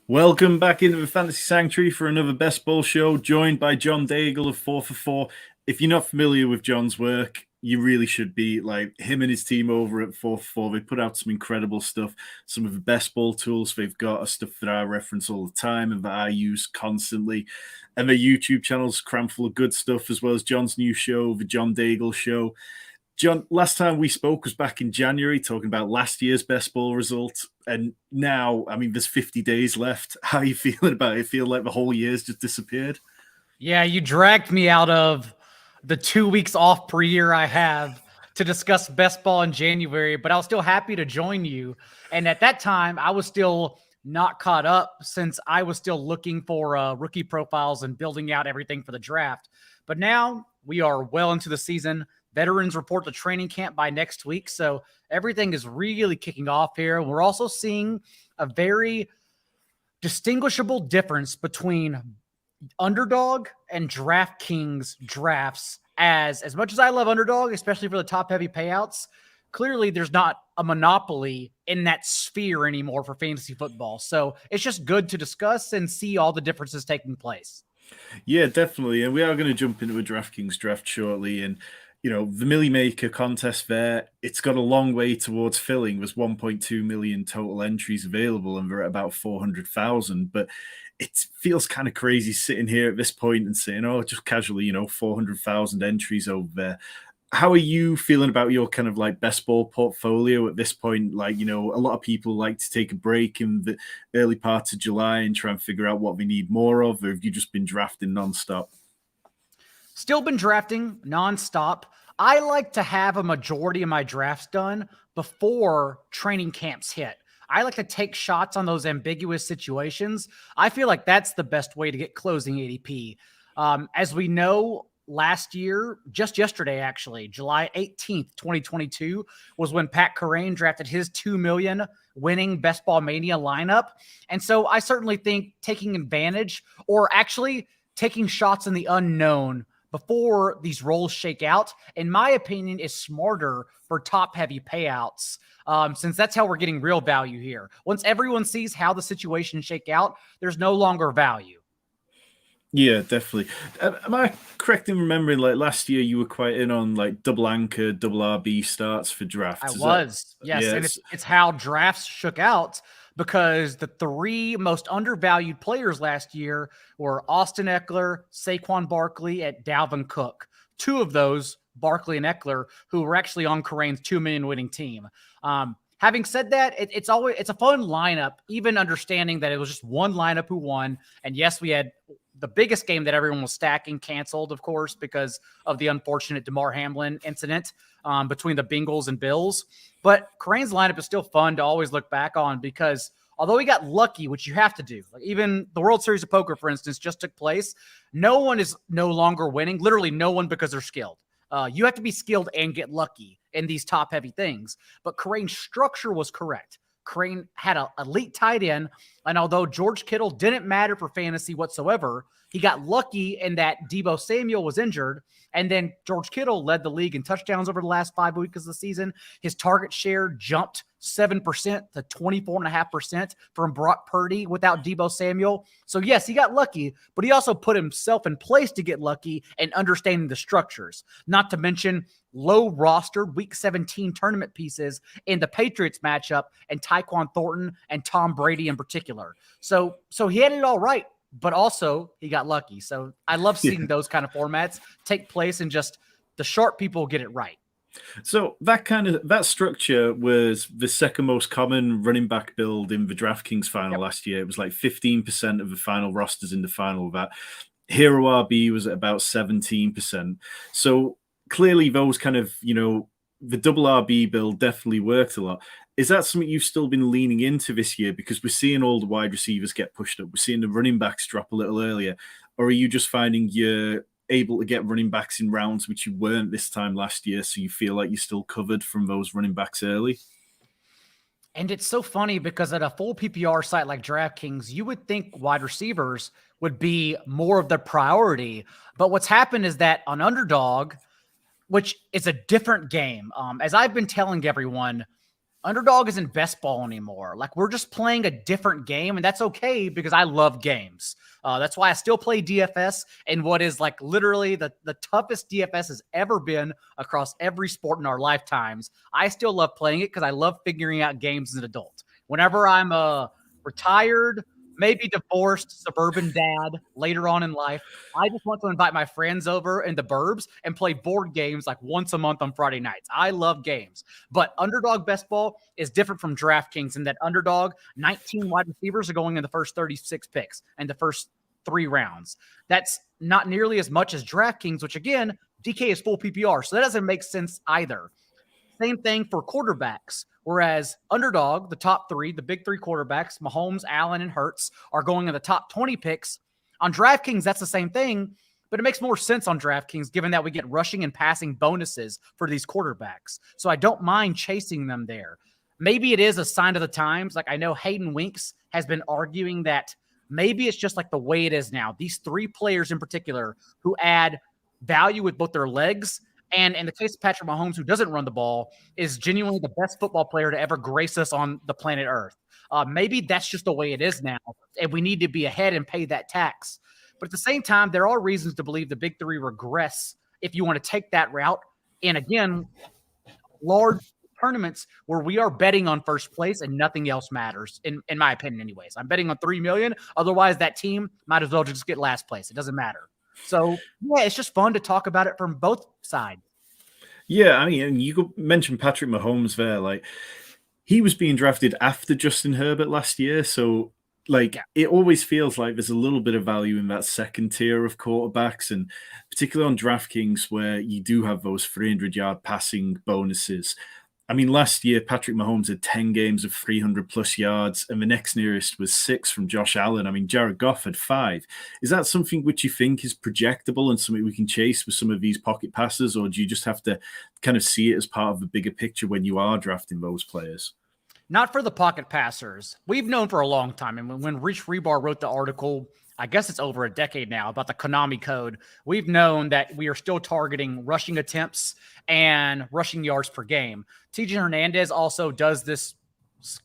Welcome back into the Fantasy Sanctuary for another Best Ball show, joined by John Daigle of 4 for 4. If you're not familiar with John's work, you really should be. Like him and his team over at 4 for 4. They put out some incredible stuff. Some of the best ball tools they've got are stuff that I reference all the time and that I use constantly. And their YouTube channel's crammed full of good stuff, as well as John's new show, the John Daigle Show. John, last time we spoke was back in January, talking about last year's best ball result. And now, I mean, there's 50 days left. How are you feeling about it? Feel like the whole year's just disappeared? Yeah, you dragged me out of the 2 weeks off per year I have to discuss best ball in January, but I was still happy to join you. And at that time, I was still not caught up since I was still looking for rookie profiles and building out everything for the draft. But now we are well into the season. Veterans report to training camp by next week. So everything is really kicking off here. We're also seeing a very distinguishable difference between Underdog and DraftKings drafts. As much as I love Underdog, especially for the top heavy payouts, clearly there's not a monopoly in that sphere anymore for fantasy football. So it's just good to discuss and see all the differences taking place. Yeah, definitely. And we are going to jump into a DraftKings draft shortly. And the Millie Maker contest there, it's got a long way towards filling. There's 1.2 million total entries available, and we're at about 400,000. But it feels kind of crazy sitting here at this point and saying, oh, just casually, 400,000 entries over there. How are you feeling about your kind of like best ball portfolio at this point? Like, a lot of people like to take a break in the early parts of July and try and figure out what they need more of, or have you just been drafting nonstop? Still been drafting nonstop. I like to have a majority of my drafts done before training camps hit. I like to take shots on those ambiguous situations. I feel like that's the best way to get closing ADP. As we know, last year, just yesterday, actually, July 18th, 2022, was when Pat Kerrane drafted his 2 million winning Best Ball Mania lineup. And so I certainly think taking advantage, or actually taking shots in the unknown before these roles shake out, in my opinion, is smarter for top-heavy payouts, since that's how we're getting real value here. Once everyone sees how the situation shake out, there's no longer value. Yeah, definitely. Am I correct in remembering, like, last year you were quite in on, like, double anchor, double RB starts for drafts? Yes. And it's how drafts shook out, because the three most undervalued players last year were Austin Eckler, Saquon Barkley, and Dalvin Cook. Two of those, Barkley and Eckler, who were actually on Kerrane's 2 million winning team. Having said that, it's a fun lineup, even understanding that it was just one lineup who won. And yes, we had the biggest game that everyone was stacking canceled, of course, because of the unfortunate DeMar Hamlin incident between the Bengals and Bills. But Kerrane's lineup is still fun to always look back on, because although he got lucky, which you have to do, like even the World Series of Poker, for instance, just took place. No one is no longer winning, literally no one, because they're skilled. You have to be skilled and get lucky in these top-heavy things. But Kerrane's structure was correct. Kerrane had an elite tight end, and although George Kittle didn't matter for fantasy whatsoever, he got lucky in that Deebo Samuel was injured, and then George Kittle led the league in touchdowns over the last 5 weeks of the season. His target share jumped 7% to 24.5% from Brock Purdy without Deebo Samuel. So yes, he got lucky, but he also put himself in place to get lucky and understanding the structures, not to mention low rostered week 17 tournament pieces in the Patriots matchup and Tyquan Thornton and Tom Brady in particular. So he had it all right, but also he got lucky. So I love seeing those kind of formats take place, and just the sharp people get it right. So that structure was the second most common running back build in the DraftKings final last year. It was like 15% of the final rosters in the final. That Hero RB was at about 17%. So clearly those kind of, the double RB build definitely worked a lot. Is that something you've still been leaning into this year? Because we're seeing all the wide receivers get pushed up. We're seeing the running backs drop a little earlier. Or are you just finding you're able to get running backs in rounds which you weren't this time last year, so you feel like you're still covered from those running backs early? And it's so funny, because at a full PPR site like DraftKings, you would think wide receivers would be more of the priority. But what's happened is that on Underdog, which is a different game, as I've been telling everyone, Underdog isn't best ball anymore. Like, we're just playing a different game, and that's okay because I love games. That's why I still play DFS in what is like literally the toughest DFS has ever been across every sport in our lifetimes. I still love playing it because I love figuring out games as an adult. Whenever I'm retired, maybe divorced suburban dad later on in life, I just want to invite my friends over in the burbs and play board games like once a month on Friday nights. I love games, but Underdog Best Ball is different from DraftKings in that Underdog 19 wide receivers are going in the first 36 picks and the first 3 rounds. That's not nearly as much as DraftKings, which again, DK is full PPR, so that doesn't make sense either. Same thing for quarterbacks. Whereas Underdog, the top 3, the big 3 quarterbacks, Mahomes, Allen, and Hurts, are going in the top 20 picks. On DraftKings, that's the same thing, but it makes more sense on DraftKings given that we get rushing and passing bonuses for these quarterbacks. So I don't mind chasing them there. Maybe it is a sign of the times. Like, I know Hayden Winks has been arguing that maybe it's just like the way it is now. These 3 players in particular who add value with both their legs, and in the case of Patrick Mahomes, who doesn't run the ball, is genuinely the best football player to ever grace us on the planet Earth. Maybe that's just the way it is now, and we need to be ahead and pay that tax. But at the same time, there are reasons to believe the big 3 regress if you want to take that route. And again, large tournaments where we are betting on first place and nothing else matters, in my opinion anyways. I'm betting on 3 million. Otherwise, that team might as well just get last place. It doesn't matter. So, yeah, it's just fun to talk about it from both sides. Yeah, I mean, and you mentioned Patrick Mahomes there. Like, he was being drafted after Justin Herbert last year. So, like, it always feels like there's a little bit of value in that second tier of quarterbacks, and particularly on DraftKings where you do have those 300-yard passing bonuses. I mean, last year, Patrick Mahomes had 10 games of 300-plus yards, and the next nearest was 6 from Josh Allen. I mean, Jared Goff had 5. Is that something which you think is projectable and something we can chase with some of these pocket passes, or do you just have to kind of see it as part of the bigger picture when you are drafting those players? Not for the pocket passers. We've known for a long time, and when Rich Rebar wrote the article, I guess it's over a decade now, about the Konami code, we've known that we are still targeting rushing attempts and rushing yards per game. TJ Hernandez also does this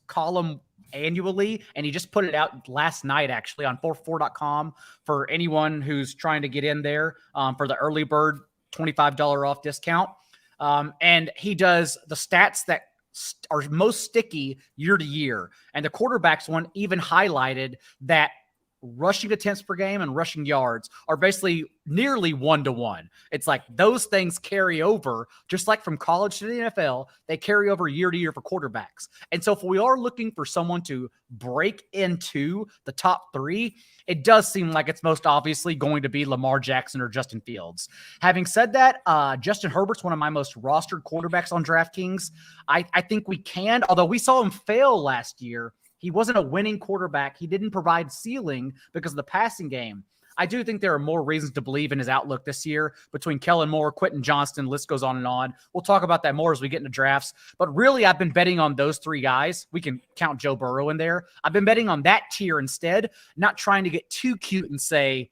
column annually, and he just put it out last night, actually, on 44.com for anyone who's trying to get in there for the early bird $25 off discount. And he does the stats that are most sticky year to year. And the quarterbacks one even highlighted that rushing attempts per game and rushing yards are basically nearly 1-to-1. It's like those things carry over, just like from college to the NFL, they carry over year to year for quarterbacks. And so if we are looking for someone to break into the top 3, it does seem like it's most obviously going to be Lamar Jackson or Justin Fields. Having said that, Justin Herbert's one of my most rostered quarterbacks on DraftKings. I think we can, although we saw him fail last year. He wasn't a winning quarterback. He didn't provide ceiling because of the passing game. I do think there are more reasons to believe in his outlook this year between Kellen Moore, Quentin Johnston, list goes on and on. We'll talk about that more as we get into drafts. But really, I've been betting on those 3 guys. We can count Joe Burrow in there. I've been betting on that tier instead, not trying to get too cute and say,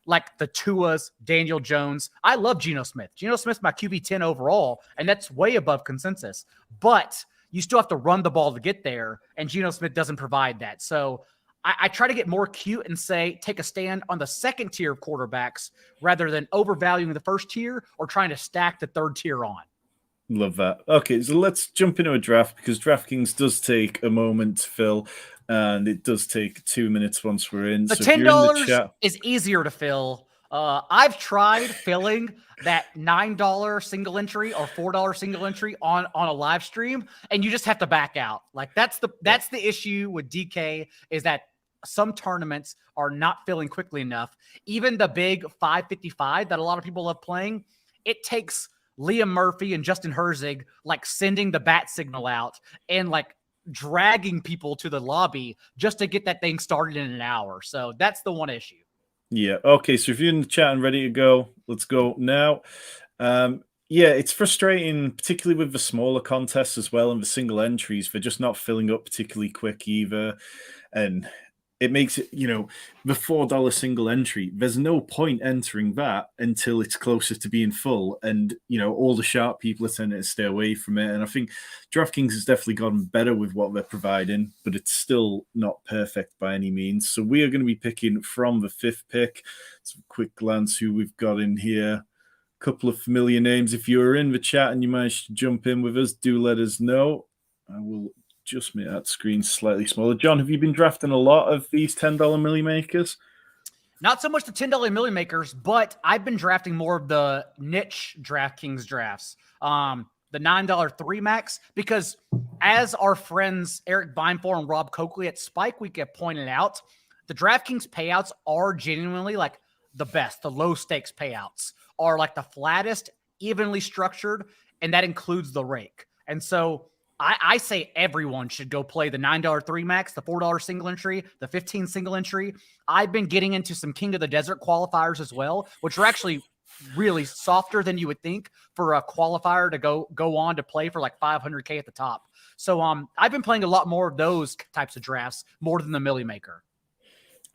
like the Tuas, Daniel Jones. I love Geno Smith. Geno Smith's my QB 10 overall, and that's way above consensus. But you still have to run the ball to get there, and Geno Smith doesn't provide that. So I try to get more cute and say, take a stand on the second tier of quarterbacks rather than overvaluing the first tier or trying to stack the third tier on. Love that. Okay, so let's jump into a draft because DraftKings does take a moment to fill, and it does take 2 minutes once we're in. The so $10 is easier to fill. I've tried filling that $9 single entry or $4 single entry on a live stream, and you just have to back out. Like that's the issue with DK, is that some tournaments are not filling quickly enough. Even the big 555 that a lot of people love playing, it takes Liam Murphy and Justin Herzig like sending the bat signal out and like dragging people to the lobby just to get that thing started in an hour. So that's the one issue. Yeah. Okay. So if you're in the chat and ready to go, let's go now. Yeah, it's frustrating, particularly with the smaller contests as well and the single entries. They're just not filling up particularly quick either. And it makes it, the $4 single entry. There's no point entering that until it's closer to being full. And, all the sharp people are tending to stay away from it. And I think DraftKings has definitely gotten better with what they're providing, but it's still not perfect by any means. So we are going to be picking from the 5th pick. Let's have a quick glance who we've got in here. A couple of familiar names. If you're in the chat and you managed to jump in with us, do let us know. I will just make that screen slightly smaller. John, have you been drafting a lot of these $10 milli makers? Not so much the $10 milli makers, but I've been drafting more of the niche DraftKings drafts. The $9 3 max, because as our friends Eric Beinfor and Rob Coakley at Spike Week have pointed out, the DraftKings payouts are genuinely like the best. The low stakes payouts are like the flattest, evenly structured, and that includes the rake. And so I say everyone should go play the $9 3 max, the $4 single entry, the $15 single entry. I've been getting into some King of the Desert qualifiers as well, which are actually really softer than you would think for a qualifier to go on to play for like $500K at the top. So I've been playing a lot more of those types of drafts more than the Millie Maker.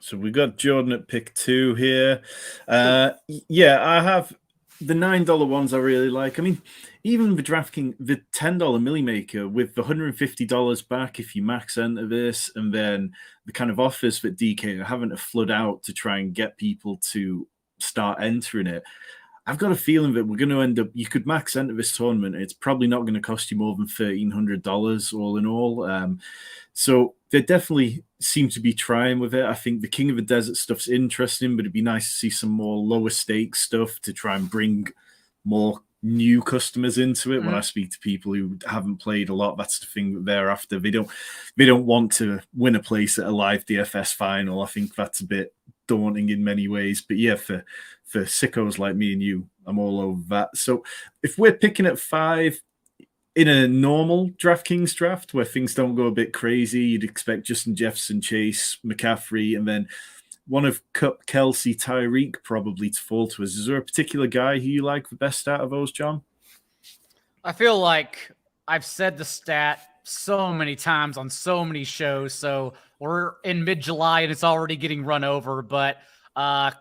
So we got Jordan at pick 2 here. Yeah, I have the $9 ones I really like. I mean, even the DraftKings, the $10 milli maker with the $150 back if you max enter this, and then the kind of offers that DK are having to flood out to try and get people to start entering it. I've got a feeling that we're going to end up, you could max enter this tournament. It's probably not going to cost you more than $1,300 all in all. So they definitely seem to be trying with it. I think the King of the Desert stuff's interesting, but it'd be nice to see some more lower stakes stuff to try and bring more new customers into it. When I speak to people who haven't played a lot, that's the thing that they're after. They don't want to win a place at a live DFS final. I think that's a bit daunting in many ways. But yeah, for sickos like me and you, I'm all over that. So if we're picking at 5 in a normal DraftKings draft where things don't go a bit crazy, you'd expect Justin Jefferson, Chase, McCaffrey, and then one of Cup, Kelsey, Tyreek probably to fall to us. Is there a particular guy who you like the best out of those, John? I feel like I've said the stat so many times on so many shows. So we're in mid-July and it's already getting run over. But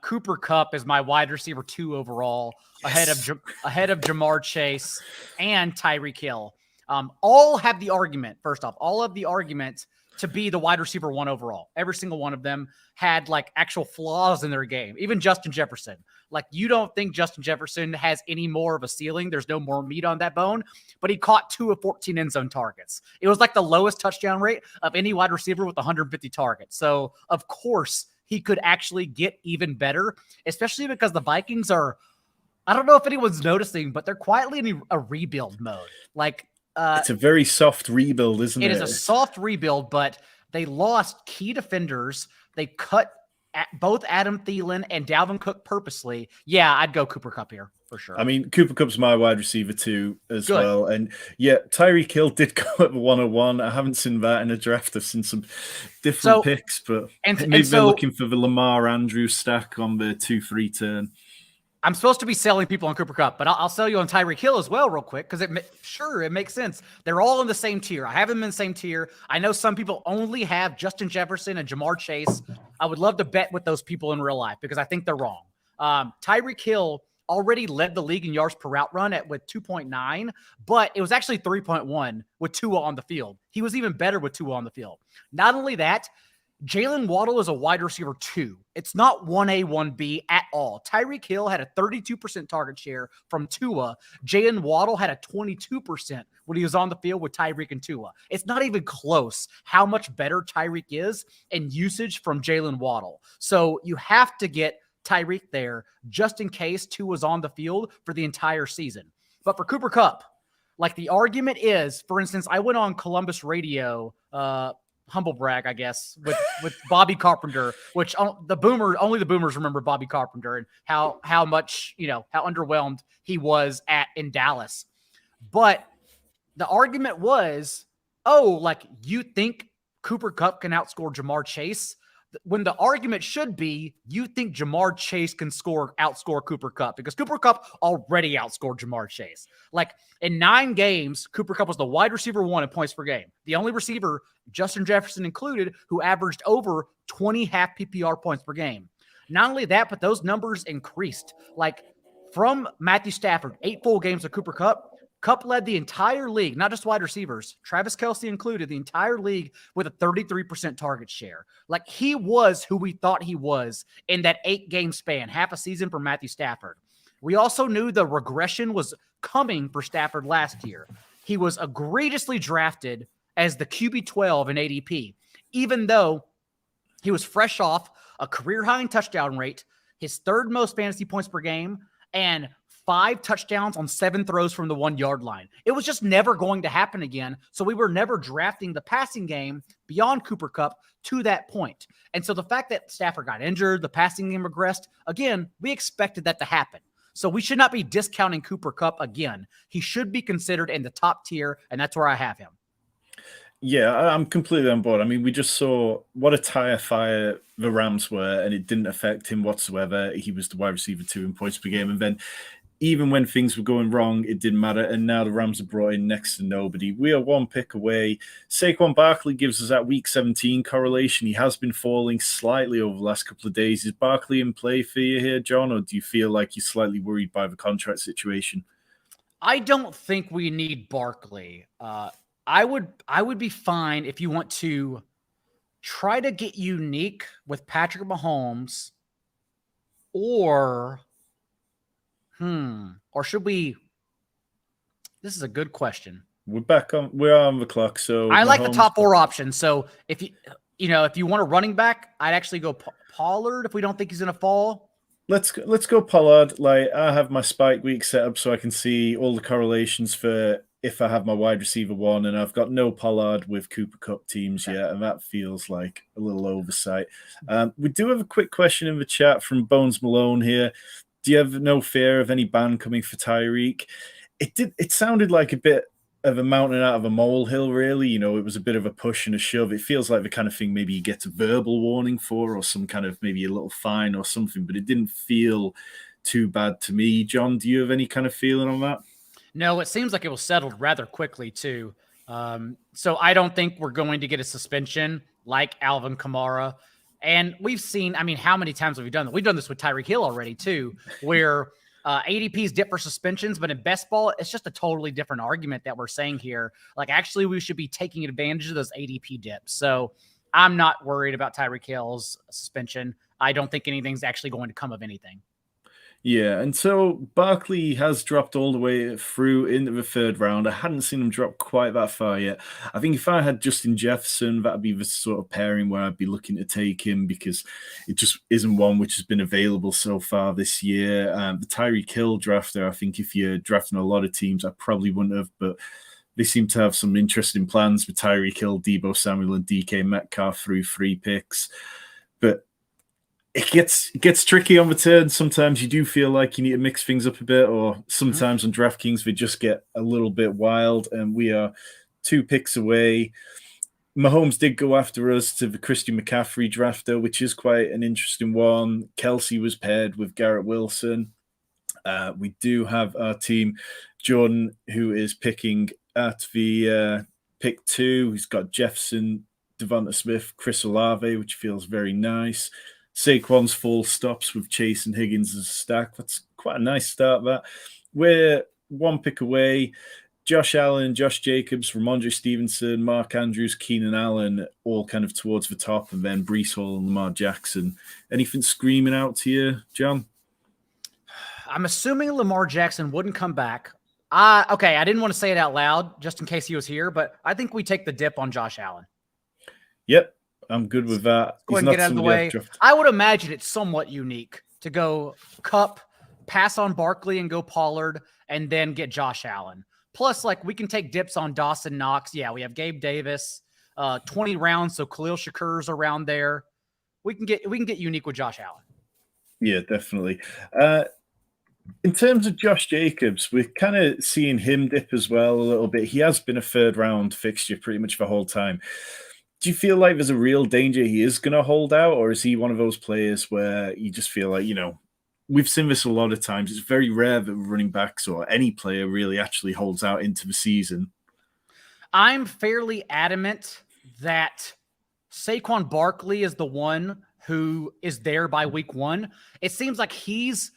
Cooper Kupp is my wide receiver 2 overall, yes, ahead of Jamar Chase and Tyreek Hill. All have the argument. First off, all of the argument to be the wide receiver 1 overall. Every single one of them had like actual flaws in their game. Even Justin Jefferson. Like, you don't think Justin Jefferson has any more of a ceiling. There's no more meat on that bone, but he caught 2 of 14 end zone targets. It was like the lowest touchdown rate of any wide receiver with 150 targets. So of course he could actually get even better, especially because the Vikings are, I don't know if anyone's noticing, but they're quietly in a rebuild mode. Like, it's a very soft rebuild, isn't it? It is a soft rebuild, but they lost key defenders. They cut both Adam Thielen and Dalvin Cook purposely. Yeah, I'd go Cooper Kupp here for sure. I mean, Cooper Kupp's my wide receiver 2 as well. And yeah, Tyreek Hill did go at 101. I haven't seen that in a draft. I've seen some different picks, but maybe they're looking for the Lamar Andrews stack on the 2-3 turn. I'm supposed to be selling people on Cooper Kupp, but I'll sell you on Tyreek Hill as well real quick because it makes sense. They're all in the same tier. I have them in the same tier. I know some people only have Justin Jefferson and Jamar Chase. I would love to bet with those people in real life because I think they're wrong. Tyreek Hill already led the league in yards per route run with 2.9, but it was actually 3.1 with Tua on the field. He was even better with Tua on the field. Not only that, Jalen Waddle is a wide receiver 2. It's not 1A, 1B at all. Tyreek Hill had a 32% target share from Tua. Jalen Waddle had a 22% when he was on the field with Tyreek and Tua. It's not even close how much better Tyreek is in usage from Jalen Waddle. So you have to get Tyreek there just in case Tua's on the field for the entire season. But for Cooper Kupp, like the argument is, for instance, I went on Columbus radio, humble brag, I guess, with Bobby Carpenter, which only the boomers remember Bobby Carpenter and how much, how underwhelmed he was in Dallas. But the argument was, you think Cooper Kupp can outscore Jamar Chase? when the argument should be, you think Jamar Chase can outscore Cooper Kupp, because Cooper Kupp already outscored Jamar Chase. Like, in 9 games, Cooper Kupp was the wide receiver 1 in points per game. The only receiver, Justin Jefferson included, who averaged over 20 half PPR points per game. Not only that, but those numbers increased. Like, from Matthew Stafford, 8 full games of Cooper Kupp, Kupp led the entire league, not just wide receivers, Travis Kelce included, the entire league with a 33% target share. Like, he was who we thought he was in that 8-game span, half a season for Matthew Stafford. We also knew the regression was coming for Stafford last year. He was egregiously drafted as the QB 12 in ADP, even though he was fresh off a career-high in touchdown rate, his 3rd most fantasy points per game, and 5 touchdowns on 7 throws from the 1-yard line. It was just never going to happen again. So we were never drafting the passing game beyond Cooper Kupp to that point. And so the fact that Stafford got injured, the passing game regressed, again, we expected that to happen. So we should not be discounting Cooper Kupp again. He should be considered in the top tier, and that's where I have him. Yeah, I'm completely on board. I mean, we just saw what a tire fire the Rams were, and it didn't affect him whatsoever. He was the wide receiver 2 in points per game. And then even when things were going wrong, it didn't matter. And now the Rams have brought in next to nobody. We are 1 pick away. Saquon Barkley gives us that week 17 correlation. He has been falling slightly over the last couple of days. Is Barkley in play for you here, John, or do you feel like you're slightly worried by the contract situation? I don't think we need Barkley. I would be fine if you want to try to get unique with Patrick Mahomes, or should we? This is a good question. We're on the clock. So I like the top 4 options. So if you want a running back, I'd actually go Pollard if we don't think he's going to fall. Let's go Pollard. Like, I have my spike week set up so I can see all the correlations for if I have my wide receiver 1, and I've got no Pollard with Cooper Kupp teams yet, and that feels like a little oversight. We do have a quick question in the chat from Bones Malone here. Do you have no fear of any ban coming for Tyreek? It sounded like a bit of a mountain out of a molehill, really. You know, it was a bit of a push and a shove. It feels like the kind of thing maybe you get a verbal warning for, or some kind of maybe a little fine or something, but it didn't feel too bad to me. John, do you have any kind of feeling on that? No, it seems like it was settled rather quickly, too. So I don't think we're going to get a suspension like Alvin Kamara. And we've seen, I mean, how many times have we done that? We've done this with Tyreek Hill already, too, where ADPs dip for suspensions, but in best ball, it's just a totally different argument that we're saying here. Like, actually, we should be taking advantage of those ADP dips. So I'm not worried about Tyreek Hill's suspension. I don't think anything's actually going to come of anything. Yeah, and so Barkley has dropped all the way through into the 3rd round. I hadn't seen him drop quite that far yet. I think if I had Justin Jefferson, that'd be the sort of pairing where I'd be looking to take him, because it just isn't one which has been available so far this year. The Tyreek Hill drafter, I think if you're drafting a lot of teams, I probably wouldn't have, but they seem to have some interesting plans with Tyreek Hill, Deebo Samuel, and DK Metcalf through 3 picks. But it gets tricky on the turn. Sometimes you do feel like you need to mix things up a bit, or sometimes on DraftKings they just get a little bit wild, and we are 2 picks away. Mahomes did go after us to the Christian McCaffrey drafter, which is quite an interesting one. Kelsey was paired with Garrett Wilson. We do have our team, Jordan, who is picking at the pick 2. He's got Jefferson, Devonta Smith, Chris Olave, which feels very nice. Saquon's full stops with Chase and Higgins as a stack. That's quite a nice start, that. We're 1 pick away. Josh Allen, Josh Jacobs, Ramondre Stevenson, Mark Andrews, Keenan Allen, all kind of towards the top, and then Breece Hall and Lamar Jackson. Anything screaming out to you, John? I'm assuming Lamar Jackson wouldn't come back. Okay, I didn't want to say it out loud just in case he was here, but I think we take the dip on Josh Allen. Yep. I'm good with that. Go ahead and get out of the way. I would imagine it's somewhat unique to go Kupp, pass on Barkley and go Pollard, and then get Josh Allen. Plus, like, we can take dips on Dawson Knox. Yeah, we have Gabe Davis, 20 rounds, so Khalil Shakur's around there. We can get unique with Josh Allen. Yeah, definitely. In terms of Josh Jacobs, we're kind of seeing him dip as well a little bit. He has been a 3rd round fixture pretty much the whole time. do you feel like there's a real danger he is going to hold out, or is he one of those players where you just feel like, we've seen this a lot of times. It's very rare that running backs or any player really actually holds out into the season. I'm fairly adamant that Saquon Barkley is the one who is there by week 1. It seems like he's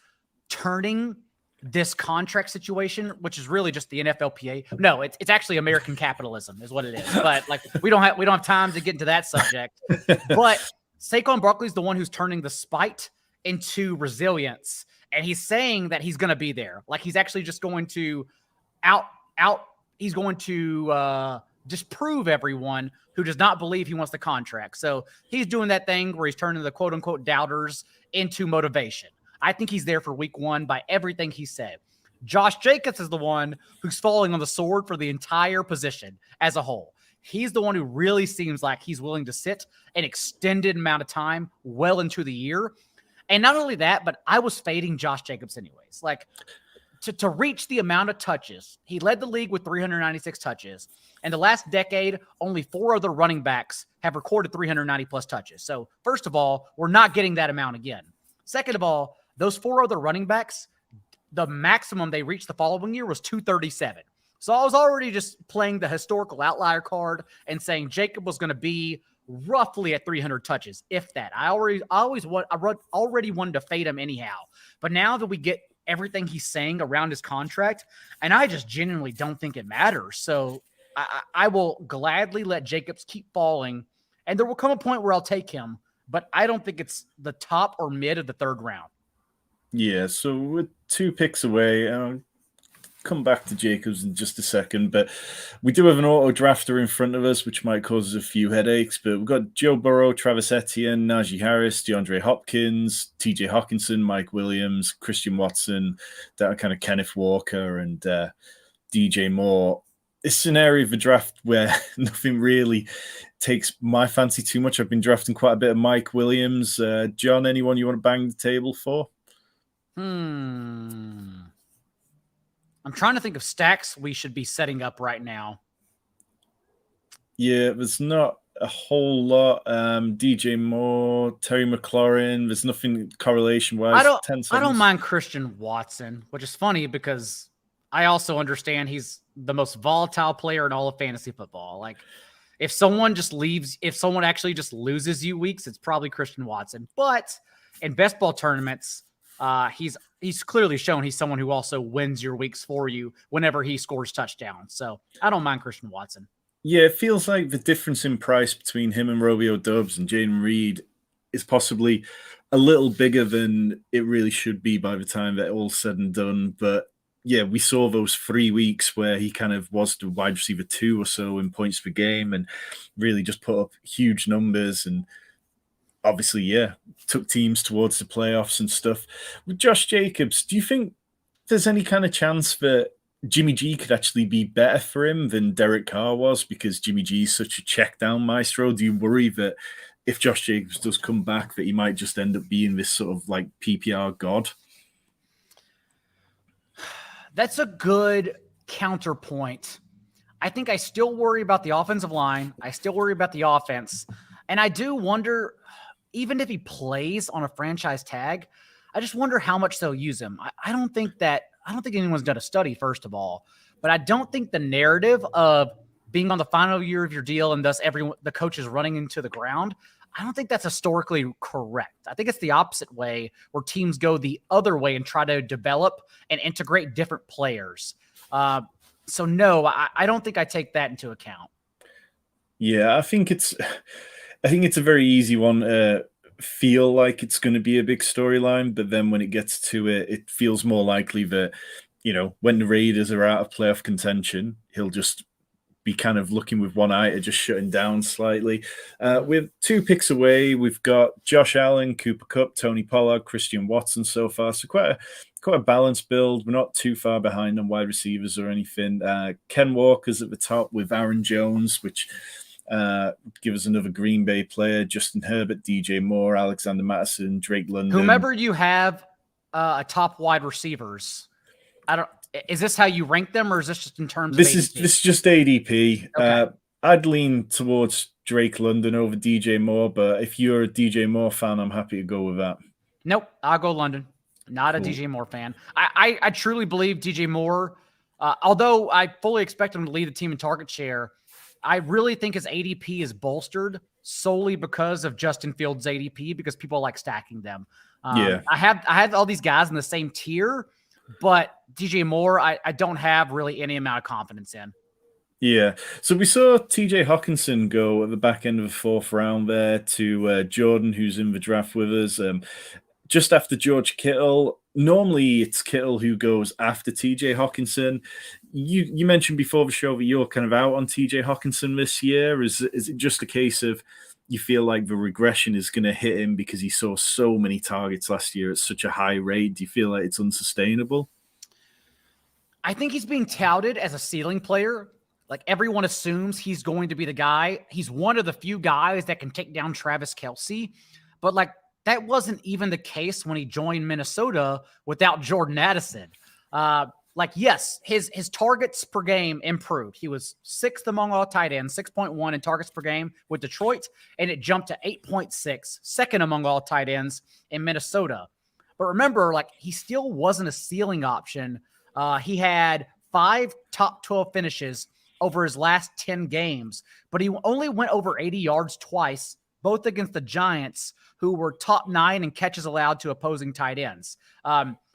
turning this contract situation, which is really just the NFLPA. No, it's actually American capitalism is what it is. But like we don't have time to get into that subject. But Saquon Barkley is the one who's turning the spite into resilience, and he's saying that he's going to be there. Like he's actually just going to he's going to disprove everyone who does not believe he wants the contract. So he's doing that thing where he's turning the quote unquote doubters into motivation. I think he's there for week 1 by everything he said. Josh Jacobs is the one who's falling on the sword for the entire position as a whole. He's the one who really seems like he's willing to sit an extended amount of time well into the year. And not only that, but I was fading Josh Jacobs anyways. Like to reach the amount of touches, he led the league with 396 touches. In the last decade, only 4 other running backs have recorded 390 plus touches. So first of all, we're not getting that amount again. Second of all, those 4 other running backs, the maximum they reached the following year was 237. So I was already just playing the historical outlier card and saying Jacob was going to be roughly at 300 touches, if that. I already wanted to fade him anyhow. But now that we get everything he's saying around his contract, and I just genuinely don't think it matters. So I will gladly let Jacobs keep falling, and there will come a point where I'll take him, but I don't think it's the top or mid of the 3rd round. Yeah, so we're 2 picks away. I'll come back to Jacobs in just a second, but we do have an auto drafter in front of us, which might cause us a few headaches. But we've got Joe Burrow, Travis Etienne, Najee Harris, DeAndre Hopkins, TJ Hawkinson, Mike Williams, Christian Watson, that kind of Kenneth Walker, and DJ Moore. It's an area of the draft where nothing really takes my fancy too much. I've been drafting quite a bit of Mike Williams. John, anyone you want to bang the table for? I'm trying to think of stacks we should be setting up right now. Yeah, there's not a whole lot. DJ Moore, Terry McLaurin. There's nothing correlation-wise. I don't mind Christian Watson, which is funny because I also understand he's the most volatile player in all of fantasy football. Like, if someone actually just loses you weeks, it's probably Christian Watson. But in best ball tournaments, he's clearly shown he's someone who also wins your weeks for you whenever he scores touchdowns. So I don't mind Christian Watson. Yeah, it feels like the difference in price between him and Romeo Doubs and Jaden Reed is possibly a little bigger than it really should be by the time that all's said and done. But yeah, we saw those 3 weeks where he kind of was the wide receiver 2 or so in points per game and really just put up huge numbers and obviously, yeah, took teams towards the playoffs and stuff. With Josh Jacobs, do you think there's any kind of chance that Jimmy G could actually be better for him than Derek Carr was because Jimmy G is such a check down maestro? Do you worry that if Josh Jacobs does come back that he might just end up being this sort of like PPR god? That's a good counterpoint. I think I still worry about the offensive line. I still worry about the offense. And I do wonder, even if he plays on a franchise tag, I just wonder how much they'll use him. I don't think anyone's done a study, first of all, but I don't think the narrative of being on the final year of your deal and thus the coach is running into the ground, I don't think that's historically correct. I think it's the opposite way where teams go the other way and try to develop and integrate different players. So no, I don't think I take that into account. Yeah, I think it's a very easy one to feel like it's going to be a big storyline, but then when it gets to it, it feels more likely that, when the Raiders are out of playoff contention, he'll just be kind of looking with one eye to just shutting down slightly. With 2 picks away, we've got Josh Allen, Cooper Kupp, Tony Pollard, Christian Watson so far. So quite a balanced build. We're not too far behind on wide receivers or anything. Ken Walker's at the top with Aaron Jones, which give us another Green Bay player, Justin Herbert, DJ Moore, Alexander Mattison, Drake London. Whomever you have a top wide receivers, is this how you rank them, or is this just in terms of ADP? This is just ADP. Okay. I'd lean towards Drake London over DJ Moore, but if you're a DJ Moore fan, I'm happy to go with that. Nope, I'll go London. Not a DJ Moore fan. I truly believe DJ Moore, although I fully expect him to lead the team in target share, I really think his ADP is bolstered solely because of Justin Fields' ADP, because people like stacking them. I have all these guys in the same tier, but DJ Moore, I don't have really any amount of confidence in. Yeah. So we saw TJ Hawkinson go at the back end of the 4th round there to Jordan, who's in the draft with us. Just after George Kittle. Normally it's Kittle who goes after TJ Hawkinson. You mentioned before the show that you're kind of out on TJ Hawkinson this year. Is it just a case of you feel like the regression is going to hit him because he saw so many targets last year at such a high rate? Do you feel like it's unsustainable? I think he's being touted as a ceiling player. Like, everyone assumes he's going to be the guy. He's one of the few guys that can take down Travis Kelce. But like, that wasn't even the case when he joined Minnesota without Jordan Addison. Yes, his targets per game improved. He was 6th among all tight ends, 6.1 in targets per game with Detroit, and it jumped to 8.6, second among all tight ends in Minnesota. But remember, like, he still wasn't a ceiling option. He had 5 top 12 finishes over his last 10 games, but he only went over 80 yards twice, both against the Giants, who were top 9 in catches allowed to opposing tight ends.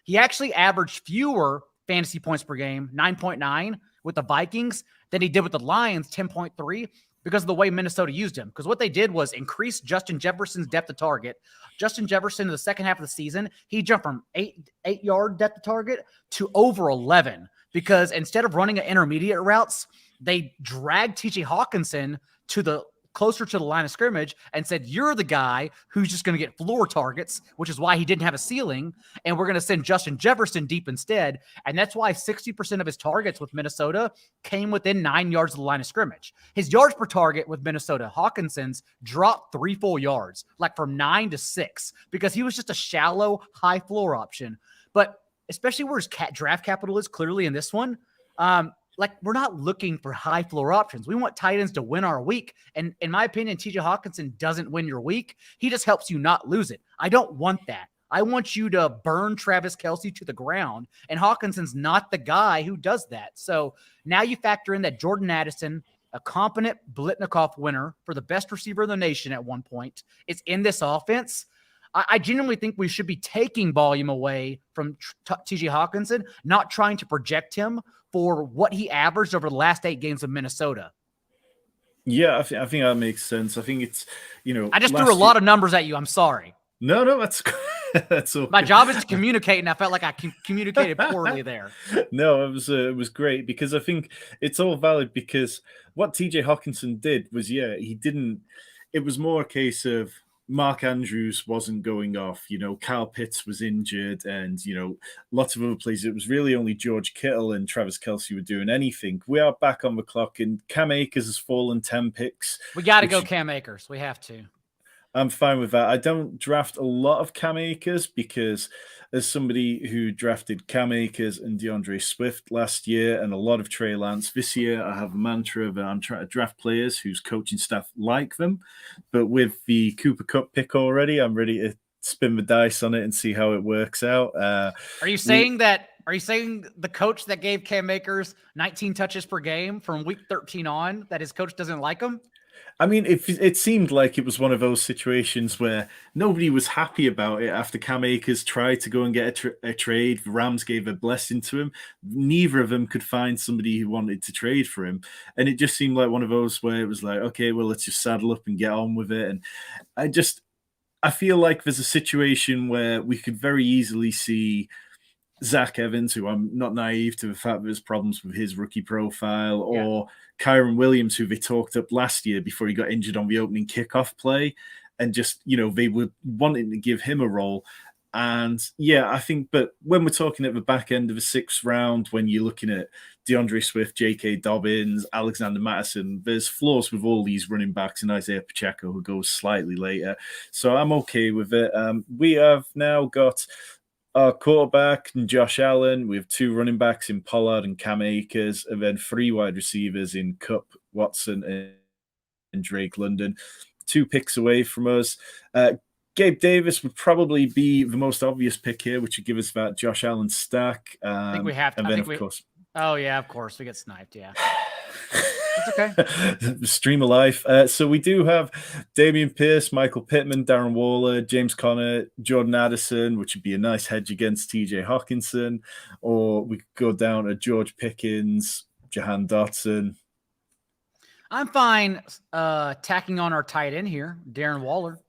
He actually averaged fewer fantasy points per game, 9.9 with the Vikings, than he did with the Lions, 10.3, because of the way Minnesota used him. Because what they did was increase Justin Jefferson's depth of target. Justin Jefferson in the second half of the season, he jumped from 8-yard depth of target to over 11, because instead of running intermediate routes, they dragged TJ Hawkinson to the closer to the line of scrimmage and said, you're the guy who's just going to get floor targets, which is why he didn't have a ceiling. And we're going to send Justin Jefferson deep instead. And that's why 60% of his targets with Minnesota came within 9 yards of the line of scrimmage. His yards per target with Minnesota, Hawkinson's, dropped 3 full yards, like from 9 to 6, because he was just a shallow, high floor option. But especially where his draft capital is clearly in this one, we're not looking for high floor options. We want tight ends to win our week. And in my opinion, TJ Hawkinson doesn't win your week. He just helps you not lose it. I don't want that. I want you to burn Travis Kelce to the ground. And Hawkinson's not the guy who does that. So now you factor in that Jordan Addison, a competent Blitnikoff winner for the best receiver in the nation at one point, is in this offense. I genuinely think we should be taking volume away from TJ Hawkinson, not trying to project him for what he averaged over the last 8 games of Minnesota. Yeah, I think that makes sense. I think it's, I just threw a lot of numbers at you. I'm sorry. No, that's okay. My job is to communicate, and I felt like I communicated poorly there. No, it was great, because I think it's all valid, because what TJ Hawkinson did was, it was more a case of Mark Andrews wasn't going off, Kyle Pitts was injured, and, lots of other players. It was really only George Kittle and Travis Kelce were doing anything. We are back on the clock, and Cam Akers has fallen 10 picks. We got to go Cam Akers. We have to. I'm fine with that. I don't draft a lot of Cam Akers, because as somebody who drafted Cam Akers and DeAndre Swift last year and a lot of Trey Lance this year, I have a mantra that I'm trying to draft players whose coaching staff like them. But with the Cooper Kupp pick already, I'm ready to spin the dice on it and see how it works out. Are you saying the coach that gave Cam Akers 19 touches per game from week 13 on, that his coach doesn't like him? I mean, it seemed like it was one of those situations where nobody was happy about it after Cam Akers tried to go and get a trade. The Rams gave a blessing to him. Neither of them could find somebody who wanted to trade for him. And it just seemed like one of those where it was like, okay, well, let's just saddle up and get on with it. And I feel like there's a situation where we could very easily see Zach Evans, who I'm not naive to the fact that there's problems with his rookie profile, or Kyron Williams, who they talked up last year before he got injured on the opening kickoff play, and just, they were wanting to give him a role. And I think, but when we're talking at the back end of the 6th round, when you're looking at DeAndre Swift, J.K. Dobbins, Alexander Mattison, there's flaws with all these running backs, and Isaiah Pacheco, who goes slightly later. So I'm okay with it. We have now got our quarterback, Josh Allen. We have 2 running backs in Pollard and Cam Akers, and then 3 wide receivers in Kupp, Watson, and and Drake London. 2 picks away from us. Gabe Davis would probably be the most obvious pick here, which would give us that Josh Allen stack. I think we have to. And then, of course. Oh, yeah, of course. We get sniped, yeah. It's okay. Stream of life. So we do have Damian Pierce, Michael Pittman, Darren Waller, James Conner, Jordan Addison, which would be a nice hedge against TJ Hawkinson. Or we could go down to George Pickens, Jahan Dotson. I'm fine tacking on our tight end here, Darren Waller.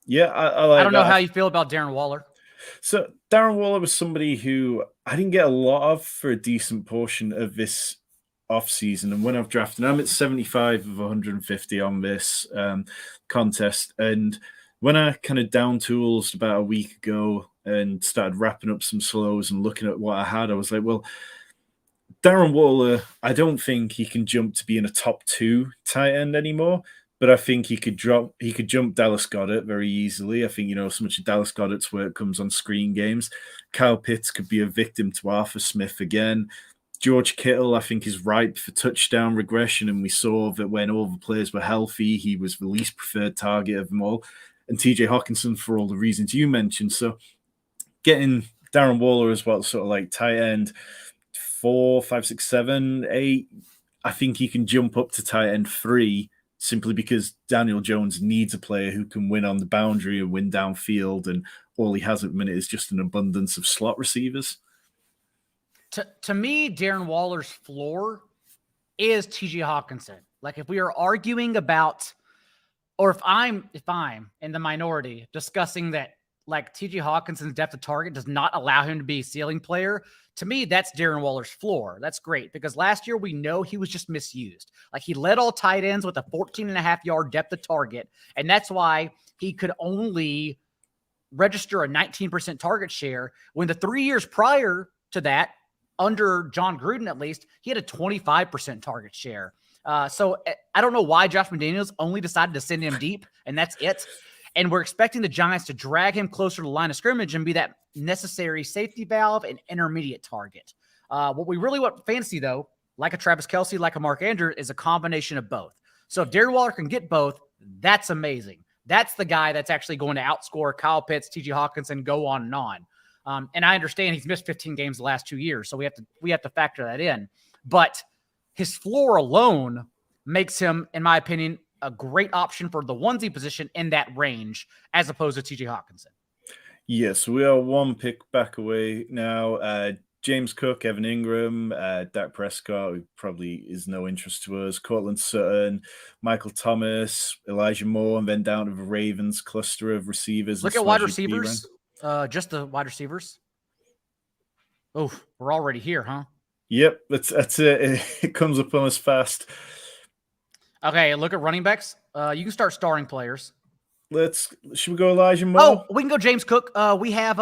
Yeah, I like I don't know how you feel about Darren Waller. So Darren Waller was somebody who I didn't get a lot of for a decent portion of this offseason. And when I've drafted, I'm at 75 of 150 on this contest. And when I kind of down tools about a week ago and started wrapping up some slows and looking at what I had, I was like, well, Darren Waller, I don't think he can jump to being a top 2 tight end anymore. But I think he could jump Dallas Goedert very easily. I think, so much of Dallas Goedert's work comes on screen games. Kyle Pitts could be a victim to Arthur Smith again. George Kittle, I think, is ripe for touchdown regression. And we saw that when all the players were healthy, he was the least preferred target of them all. And TJ Hawkinson, for all the reasons you mentioned. So getting Darren Waller as well, sort of like tight end 4, 5, 6, 7, 8. I think he can jump up to tight end 3. Simply because Daniel Jones needs a player who can win on the boundary and win downfield, and all he has at the minute is just an abundance of slot receivers. To me, Darren Waller's floor is TJ Hawkinson. Like if we are arguing about, or if I'm in the minority discussing that like TJ Hawkinson's depth of target does not allow him to be a ceiling player, to me, that's Darren Waller's floor. That's great because last year we know he was just misused. Like he led all tight ends with a 14.5-yard depth of target. And that's why he could only register a 19% target share when the 3 years prior to that, under John Gruden at least, he had a 25% target share. So I don't know why Josh McDaniels only decided to send him deep, and that's it. And we're expecting the Giants to drag him closer to the line of scrimmage and be that necessary safety valve and intermediate target. What we really want fantasy, though, like a Travis Kelce, like a Mark Andrews, is a combination of both. So if Darren Waller can get both, that's amazing. That's the guy that's actually going to outscore Kyle Pitts, TJ Hawkinson, go on and on. And I understand he's missed 15 games the last 2 years, so we have to factor that in. But his floor alone makes him, in my opinion, a great option for the onesie position in that range, as opposed to TJ Hawkinson. Yes, we are 1 pick back away now. James Cook, Evan Ingram, Dak Prescott, who probably is no interest to us, Cortland Sutton, Michael Thomas, Elijah Moore, and then down to the Ravens cluster of receivers. Look at wide receivers. Just the wide receivers. Oh, we're already here, huh? Yep, that's it. It comes up on us fast. Okay, look at running backs. You can start starring players. Should we go Elijah Moore? Oh, we can go James Cook. We have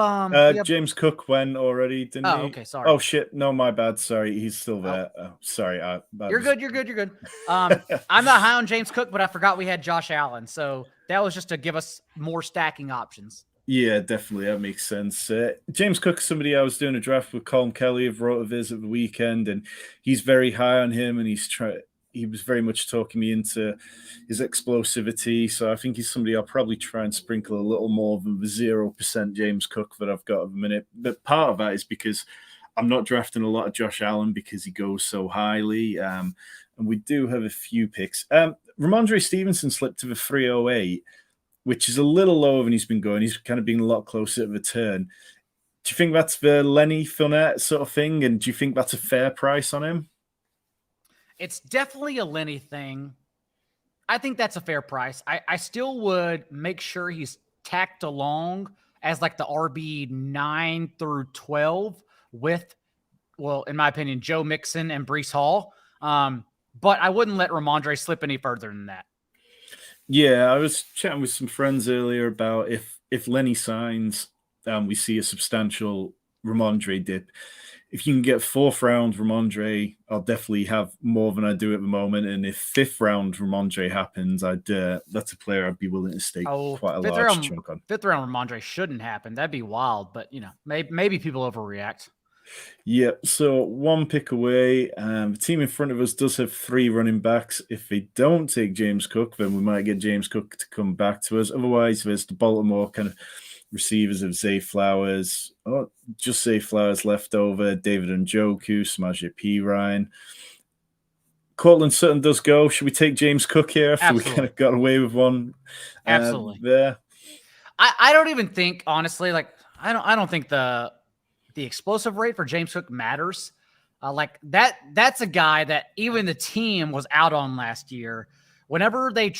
James Cook went already, didn't he? Oh, okay, sorry. Oh shit, no, my bad. Sorry, he's still there. Oh, sorry, You're good. I'm not high on James Cook, but I forgot we had Josh Allen, so that was just to give us more stacking options. Yeah, definitely. That makes sense. James Cook, somebody I was doing a draft with Colin Kelly of Rotoviz at the weekend, and he's very high on him, and he was very much talking me into his explosivity. So I think he's somebody I'll probably try and sprinkle a little more than the 0% James Cook that I've got at the minute. But part of that is because I'm not drafting a lot of Josh Allen because he goes so highly. And we do have a few picks. Ramondre Stevenson slipped to the 308, which is a little lower than he's been going. He's kind of been a lot closer to the turn. Do you think that's the Lenny Fournette sort of thing? And do you think that's a fair price on him? It's definitely a Lenny thing. I think that's a fair price. I still would make sure he's tacked along as like the RB 9 through 12 with, well, in my opinion, Joe Mixon and Breece Hall. But I wouldn't let Ramondre slip any further than that. Yeah, I was chatting with some friends earlier about if Lenny signs, we see a substantial Ramondre dip. If you can get 4th round Ramondre, I'll definitely have more than I do at the moment. And if 5th round Ramondre happens, that's a player I'd be willing to stake quite a large chunk on. 5th round Ramondre shouldn't happen. That'd be wild, but maybe people overreact. Yep. So one pick away. The team in front of us does have 3 running backs. If they don't take James Cook, then we might get James Cook to come back to us. Otherwise, there's the Baltimore kind of receivers of Zay Flowers. Oh, just Zay Flowers left over. David Njoku, Samaje Perine. Cortland Sutton does go. Should we take James Cook here after we kind of got away with one? Absolutely. There. I don't even think, honestly, like I don't think the explosive rate for James Cook matters. That's a guy that even the team was out on last year. Whenever they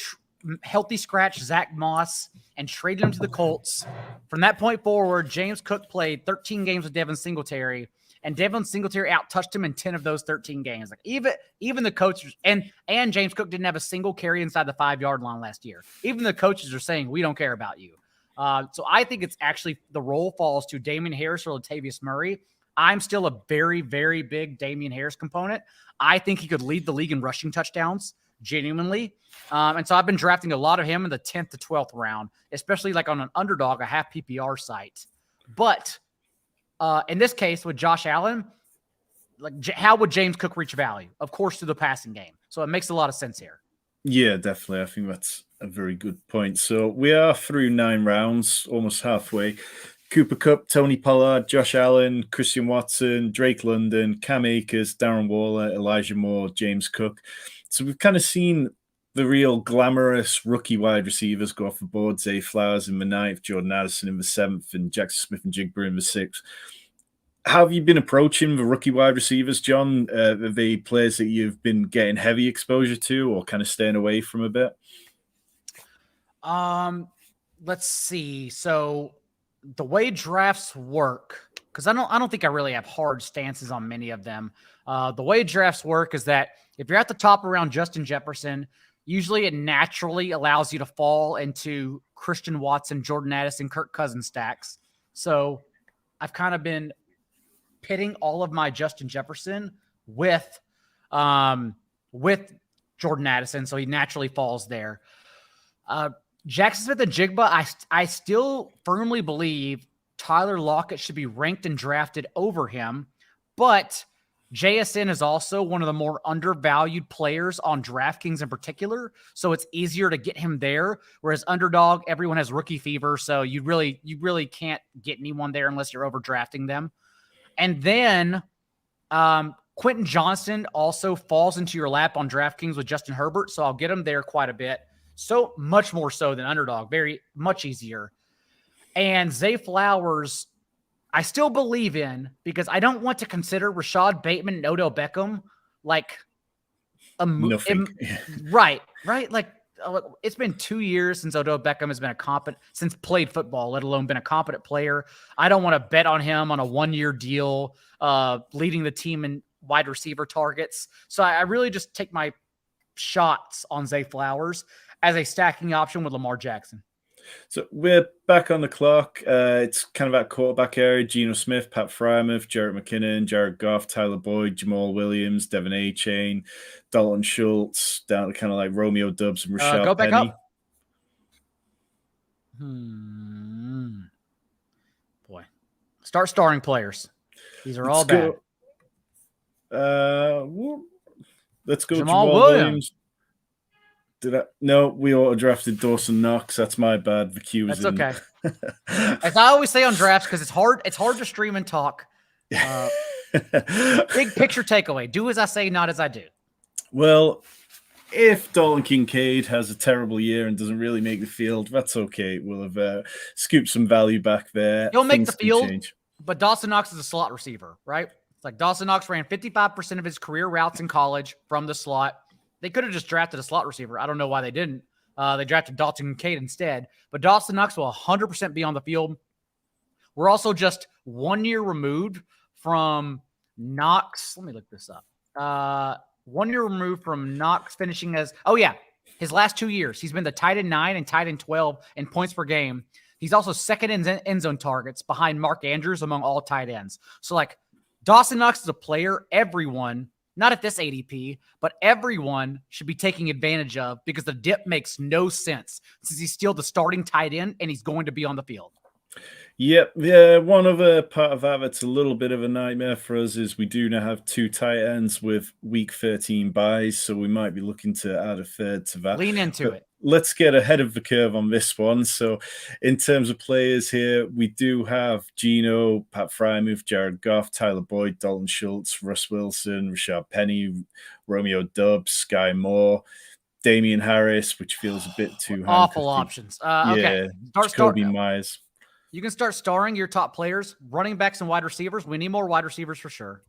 healthy scratch Zach Moss and traded him to the Colts, from that point forward, James Cook played 13 games with Devin Singletary, and Devin Singletary out-touched him in 10 of those 13 games. Like even the coaches and James Cook didn't have a single carry inside the 5-yard line last year. Even the coaches are saying, we don't care about you. So I think it's actually the role falls to Damian Harris or Latavius Murray. I'm still a very, very big Damian Harris component. I think he could lead the league in rushing touchdowns, genuinely. And so I've been drafting a lot of him in the 10th to 12th round, especially like on an underdog, a half PPR site. But in this case with Josh Allen, like how would James Cook reach value? Of course, through the passing game. So it makes a lot of sense here. Yeah, definitely. I think that's a very good point. So we are through 9 rounds, almost halfway. Cooper Kupp, Tony Pollard, Josh Allen, Christian Watson, Drake London, Cam Akers, Darren Waller, Elijah Moore, James Cook. So we've kind of seen the real glamorous rookie wide receivers go off the board. Zay Flowers in the 9th, Jordan Addison in the 7th, and Jackson Smith and Jigba in the 6th. How have you been approaching the rookie wide receivers, John? Are they players that you've been getting heavy exposure to or kind of staying away from a bit? Let's see. So the way drafts work, because I don't think I really have hard stances on many of them. The way drafts work is that if you're at the top around Justin Jefferson, usually it naturally allows you to fall into Christian Watson, Jordan Addison, Kirk Cousins stacks. So I've kind of been pitting all of my Justin Jefferson with Jordan Addison, so he naturally falls there. Jackson Smith and Jigba, I still firmly believe Tyler Lockett should be ranked and drafted over him, but JSN is also one of the more undervalued players on DraftKings in particular, so it's easier to get him there, whereas Underdog, everyone has rookie fever, so you really can't get anyone there unless you're overdrafting them. And then Quentin Johnston also falls into your lap on DraftKings with Justin Herbert, so I'll get him there quite a bit. So much more so than Underdog, very much easier. And Zay Flowers, I still believe in because I don't want to consider Rashad Bateman and Odell Beckham like a nothing. Right. Like it's been 2 years since Odell Beckham has been played football, let alone been a competent player. I don't want to bet on him on a 1-year deal, leading the team in wide receiver targets. So I really just take my shots on Zay Flowers as a stacking option with Lamar Jackson. So we're back on the clock. It's kind of at quarterback area. Geno Smith, Pat Freiermuth, Jerick McKinnon, Jared Goff, Tyler Boyd, Jamal Williams, Devin A-Chain, Dalton Schultz, down to kind of like Romeo Dubs and Rashad go back Penny. up. Boy. Start starring players. These are all bad. Let's go Jamal Williams. No, we auto drafted Dawson Knox. That's my bad. The queue is That's okay. As I always say on drafts, because it's hard to stream and talk. Big picture takeaway. Do as I say, not as I do. Well, if Dalton Kincaid has a terrible year and doesn't really make the field, that's okay. We'll have scooped some value back there. He'll make the field, but Dawson Knox is a slot receiver, right? It's like Dawson Knox ran 55% of his career routes in college from the slot. They could have just drafted a slot receiver. I don't know why they didn't. They drafted Dalton Kincaid instead. But Dawson Knox will 100% be on the field. We're also just 1 year removed from Knox. Let me look this up. 1 year removed from Knox finishing as, his last 2 years. He's been the tight end 9 and tight end 12 in points per game. He's also second in end zone targets behind Mark Andrews among all tight ends. So, like, Dawson Knox is a player everyone, not at this ADP, but everyone should be taking advantage of because the dip makes no sense since he's still the starting tight end and he's going to be on the field. Yep. Yeah. One other part of that that's a little bit of a nightmare for us is we do now have 2 tight ends with week 13 buys, so we might be looking to add a third to that. Lean into But it. let's get ahead of the curve on this one. So, in terms of players here, we do have Gino, Pat Frymouth, Jared Goff, Tyler Boyd, Dalton Schultz, Russ Wilson, Rashad Penny, Romeo Dubs, Sky Moore, Damian Harris, which feels a bit too Awful handcuffy. options. Yeah, Okay. Jacoby Myers. You can start starring your top players, running backs and wide receivers. We need more wide receivers for sure.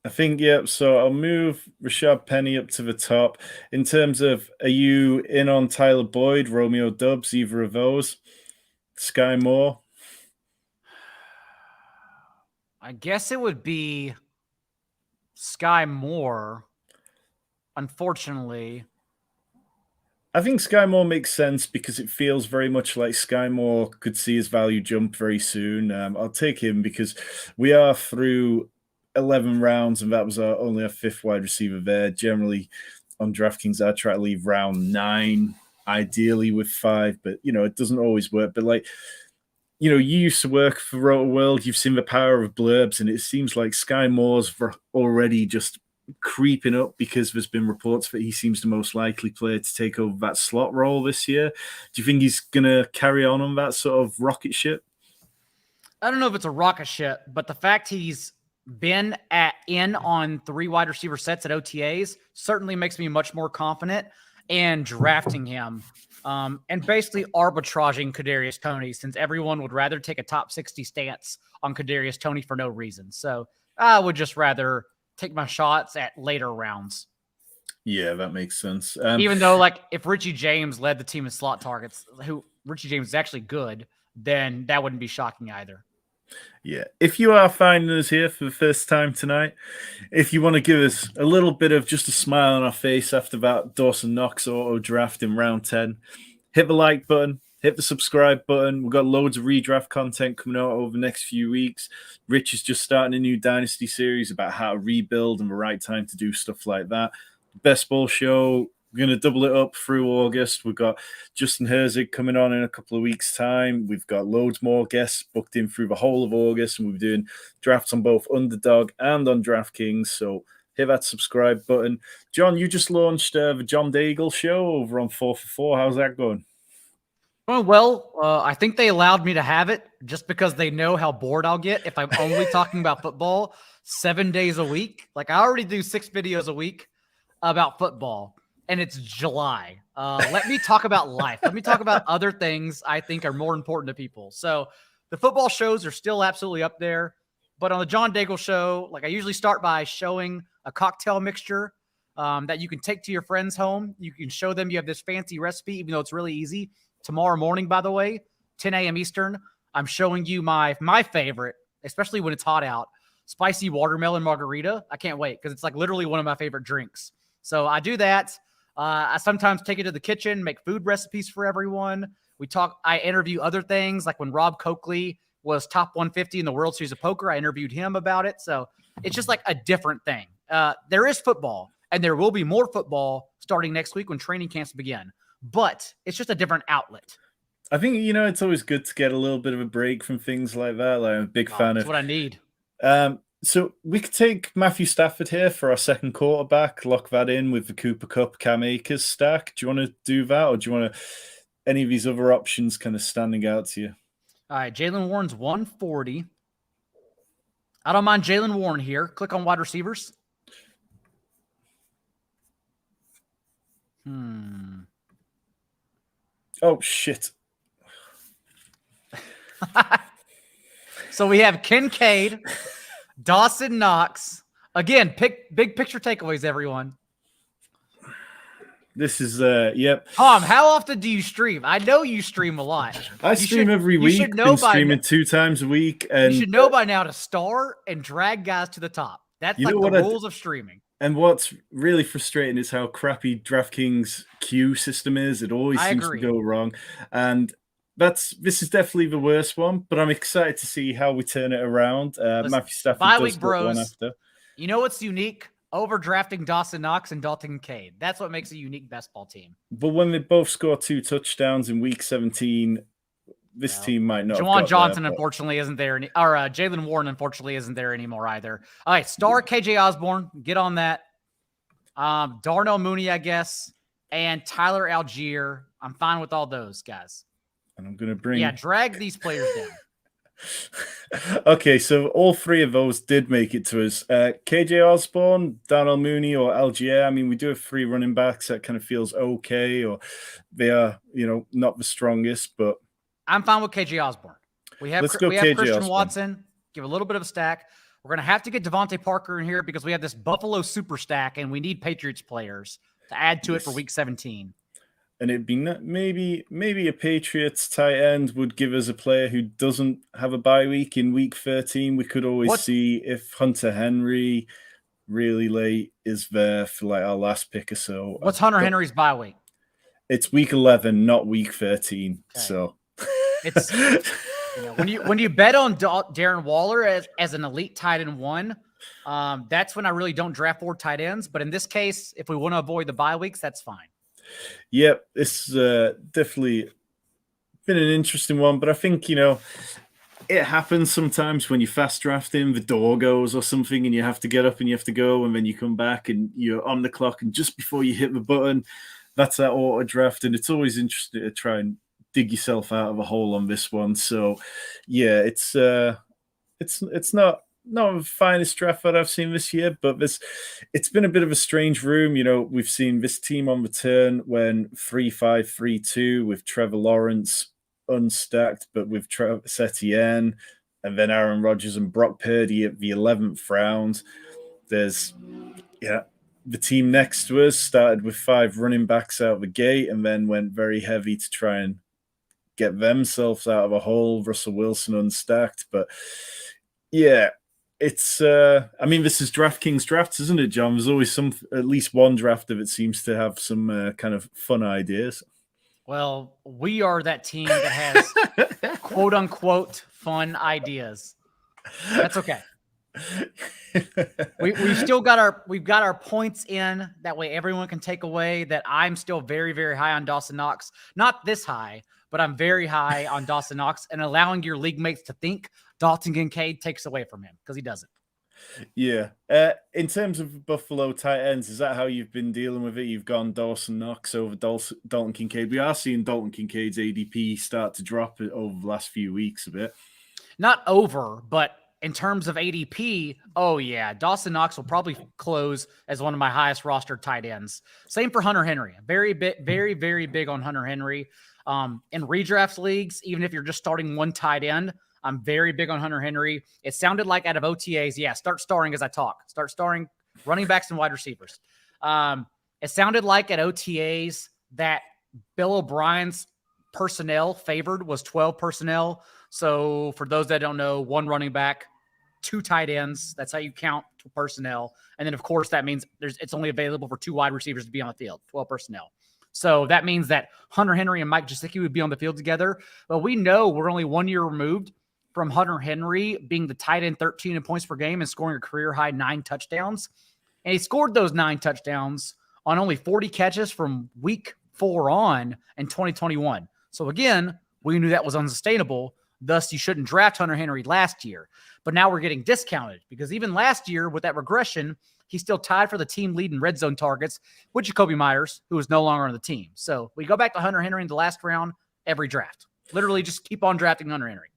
I think, yeah. So I'll move Rashad Penny up to the top. In terms of, are you in on Tyler Boyd, Romeo Dubs, either of those? Sky Moore? I guess it would be Sky Moore, unfortunately. I think Sky Moore makes sense because it feels very much like Sky Moore could see his value jump very soon. I'll take him because we are through 11 rounds, and that was only our fifth wide receiver there. Generally, on DraftKings, I try to leave round 9, ideally with 5, but it doesn't always work. But you used to work for Roto World. You've seen the power of blurbs, and it seems like Sky Moore's already just creeping up because there's been reports that he seems the most likely player to take over that slot role this year. Do you think he's going to carry on that sort of rocket ship? I don't know if it's a rocket ship, but the fact he's been in on 3 wide receiver sets at OTAs certainly makes me much more confident in drafting him. And basically arbitraging Kadarius Toney, since everyone would rather take a top 60 stance on Kadarius Toney for no reason. So I would just rather take my shots at later rounds. Yeah, that makes sense. Even though, if Richie James led the team in slot targets, who Richie James is actually good, then that wouldn't be shocking either. Yeah. If you are finding us here for the first time tonight, if you want to give us a little bit of just a smile on our face after that Dawson Knox auto draft in round 10, hit the like button, hit the subscribe button. We've got loads of redraft content coming out over the next few weeks. Rich is just starting a new Dynasty series about how to rebuild and the right time to do stuff like that. Best Ball Show, we're going to double it up through August. We've got Justin Herzig coming on in a couple of weeks' time. We've got loads more guests booked in through the whole of August, and we're doing drafts on both Underdog and on DraftKings. So hit that subscribe button. John, you just launched the John Daigle show over on 4for4. How's that going? Well, I think they allowed me to have it just because they know how bored I'll get if I'm only talking about football 7 days a week. I already do 6 videos a week about football, and it's July. Let me talk about life. Let me talk about other things I think are more important to people. So the football shows are still absolutely up there. But on the John Daigle show, I usually start by showing a cocktail mixture that you can take to your friend's home. You can show them you have this fancy recipe, even though it's really easy. Tomorrow morning, by the way, 10 a.m. Eastern, I'm showing you my favorite, especially when it's hot out, spicy watermelon margarita. I can't wait because it's literally one of my favorite drinks. So I do that. I sometimes take it to the kitchen, make food recipes for everyone. I interview other things, like when Rob Coakley was top 150 in the World Series of Poker. I interviewed him about it. So it's just a different thing. There is football, and there will be more football starting next week when training camps begin. But it's just a different outlet. I think, it's always good to get a little bit of a break from things like that. I'm a big fan of. That's what I need. So we could take Matthew Stafford here for our second quarterback, lock that in with the Cooper Kupp, Cam Akers stack. Do you want to do that, or do you want any of these other options kind of standing out to you? All right, Jaylen Warren's 140. I don't mind Jaylen Warren here. Click on wide receivers. Oh, shit. So we have Kincaid, Dawson Knox. Again, pick big picture takeaways, everyone. This is, yep. Tom, how often do you stream? I know you stream a lot. I stream every week. I've been streaming 2 times a week. And you should know by now to star and drag guys to the top. That's the rules of streaming. And what's really frustrating is how crappy DraftKings queue system is. It always seems to go wrong. And this is definitely the worst one, but I'm excited to see how we turn it around. Matthew Stafford does one after. You know what's unique? Overdrafting Dawson Knox and Dalton Kincaid. That's what makes a unique best ball team. But when they both score 2 touchdowns in week 17, this team might not. Juwan Johnson, unfortunately, isn't there, or Jalen Warren, unfortunately, isn't there anymore either. All right, star KJ Osborne, get on that. Darnell Mooney, I guess, and Tyler Algier. I'm fine with all those guys. And I'm going to drag these players down. Okay, so all three of those did make it to us. KJ Osborne, Darnell Mooney, or Algier. I mean, we do have 3 running backs that kind of feels okay, or they are, not the strongest, but I'm fine with KJ Osborne. We have Christian Watson. Give a little bit of a stack. We're going to have to get Devontae Parker in here because we have this Buffalo super stack, and we need Patriots players to add to it for Week 17. And it'd be maybe a Patriots tight end would give us a player who doesn't have a bye week in Week 13. We could always see if Hunter Henry really late is there for like our last pick or so. What's Hunter Henry's bye week? It's Week 11, not Week 13. Okay. So it's when you bet on Darren Waller as an elite tight end 1, that's when I really don't draft 4 tight ends. But in this case, if we want to avoid the bye weeks, that's fine. Yep, it's definitely been an interesting one, but I think, it happens sometimes when you fast drafting, the door goes or something, and you have to get up and you have to go, and then you come back and you're on the clock, and just before you hit the button, that's that auto draft, and it's always interesting to try and dig yourself out of a hole on this one. So, yeah, it's not the finest draft that I've seen this year, but it's been a bit of a strange room. We've seen this team on return when 3-5-3-2 with Trevor Lawrence unstacked, but with Travis Etienne, and then Aaron Rodgers and Brock Purdy at the 11th round. There's, the team next to us started with 5 running backs out of the gate and then went very heavy to try and get themselves out of a hole. Russell Wilson unstacked, but yeah, it's, this is DraftKings drafts, isn't it, John? There's always at least one drafter that seems to have some kind of fun ideas. Well, we are that team that has quote unquote fun ideas. That's okay. We've still got our points in. That way everyone can take away that I'm still very, very high on Dawson Knox. Not this high, but I'm very high on Dawson Knox, and allowing your league mates to think Dalton Kincaid takes away from him because he doesn't. Yeah. In terms of Buffalo tight ends, is that how you've been dealing with it? You've gone Dawson Knox over Dalton Kincaid. We are seeing Dalton Kincaid's ADP start to drop over the last few weeks a bit. Not over, but in terms of ADP, oh yeah, Dawson Knox will probably close as one of my highest rostered tight ends. Same for Hunter Henry. Very, very big on Hunter Henry. In redraft leagues, even if you're just starting one tight end, I'm very big on Hunter Henry. It sounded like out of OTAs, start starring as I talk. Start starring running backs and wide receivers. It sounded like at OTAs that Bill O'Brien's personnel favored was 12 personnel. So for those that don't know, 1 running back, 2 tight ends. That's how you count personnel. And then, of course, that means it's only available for 2 wide receivers to be on the field, 12 personnel. So that means that Hunter Henry and Mike Gesicki would be on the field together. But we know we're only 1 year removed from Hunter Henry being the tight end 13 in points per game and scoring a career-high 9 touchdowns. And he scored those 9 touchdowns on only 40 catches from week 4 on in 2021. So, again, we knew that was unsustainable. Thus, you shouldn't draft Hunter Henry last year. But now we're getting discounted because even last year with that regression, he's still tied for the team lead in red zone targets with Jacoby Myers, who is no longer on the team. So we go back to Hunter Henry in the last round every draft. Literally just keep on drafting Hunter Henry.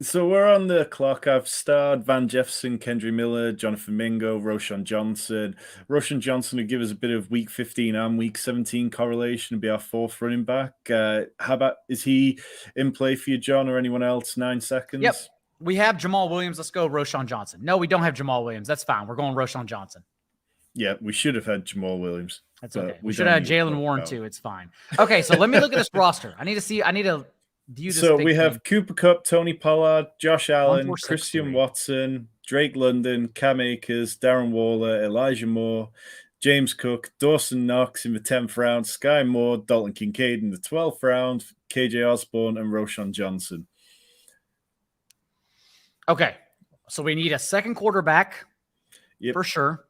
So we're on the clock. I've starred Van Jefferson, Kendry Miller, Jonathan Mingo, Roshan Johnson. Roshan Johnson would give us a bit of week 15 and week 17 correlation and be our 4th running back. Is he in play for you, John, or anyone else? 9 seconds? Yep. We have Jamal Williams. Let's go Roshan Johnson. No, we don't have Jamal Williams. That's fine. We're going Roshan Johnson. Yeah, we should have had Jamal Williams. That's okay. We should have had Jalen Warren too. It's fine. Okay, so let me look at this roster. I need to view this. So we have Cooper Kupp, Tony Pollard, Josh Allen, Christian Watson, Drake London, Cam Akers, Darren Waller, Elijah Moore, James Cook, Dawson Knox in the 10th round, Sky Moore, Dalton Kincaid in the 12th round, KJ Osborne, and Roshan Johnson. Okay, so we need a second quarterback for sure.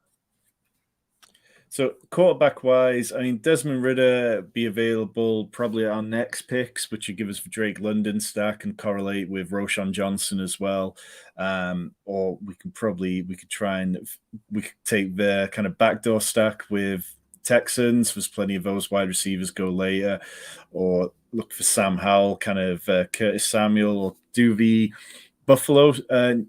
So quarterback-wise, I mean, Desmond Ridder be available probably at our next picks, which would give us the Drake London stack and correlate with Roshan Johnson as well. Or we could take their kind of backdoor stack with Texans. There's plenty of those wide receivers go later, or look for Sam Howell, kind of Curtis Samuel, or do the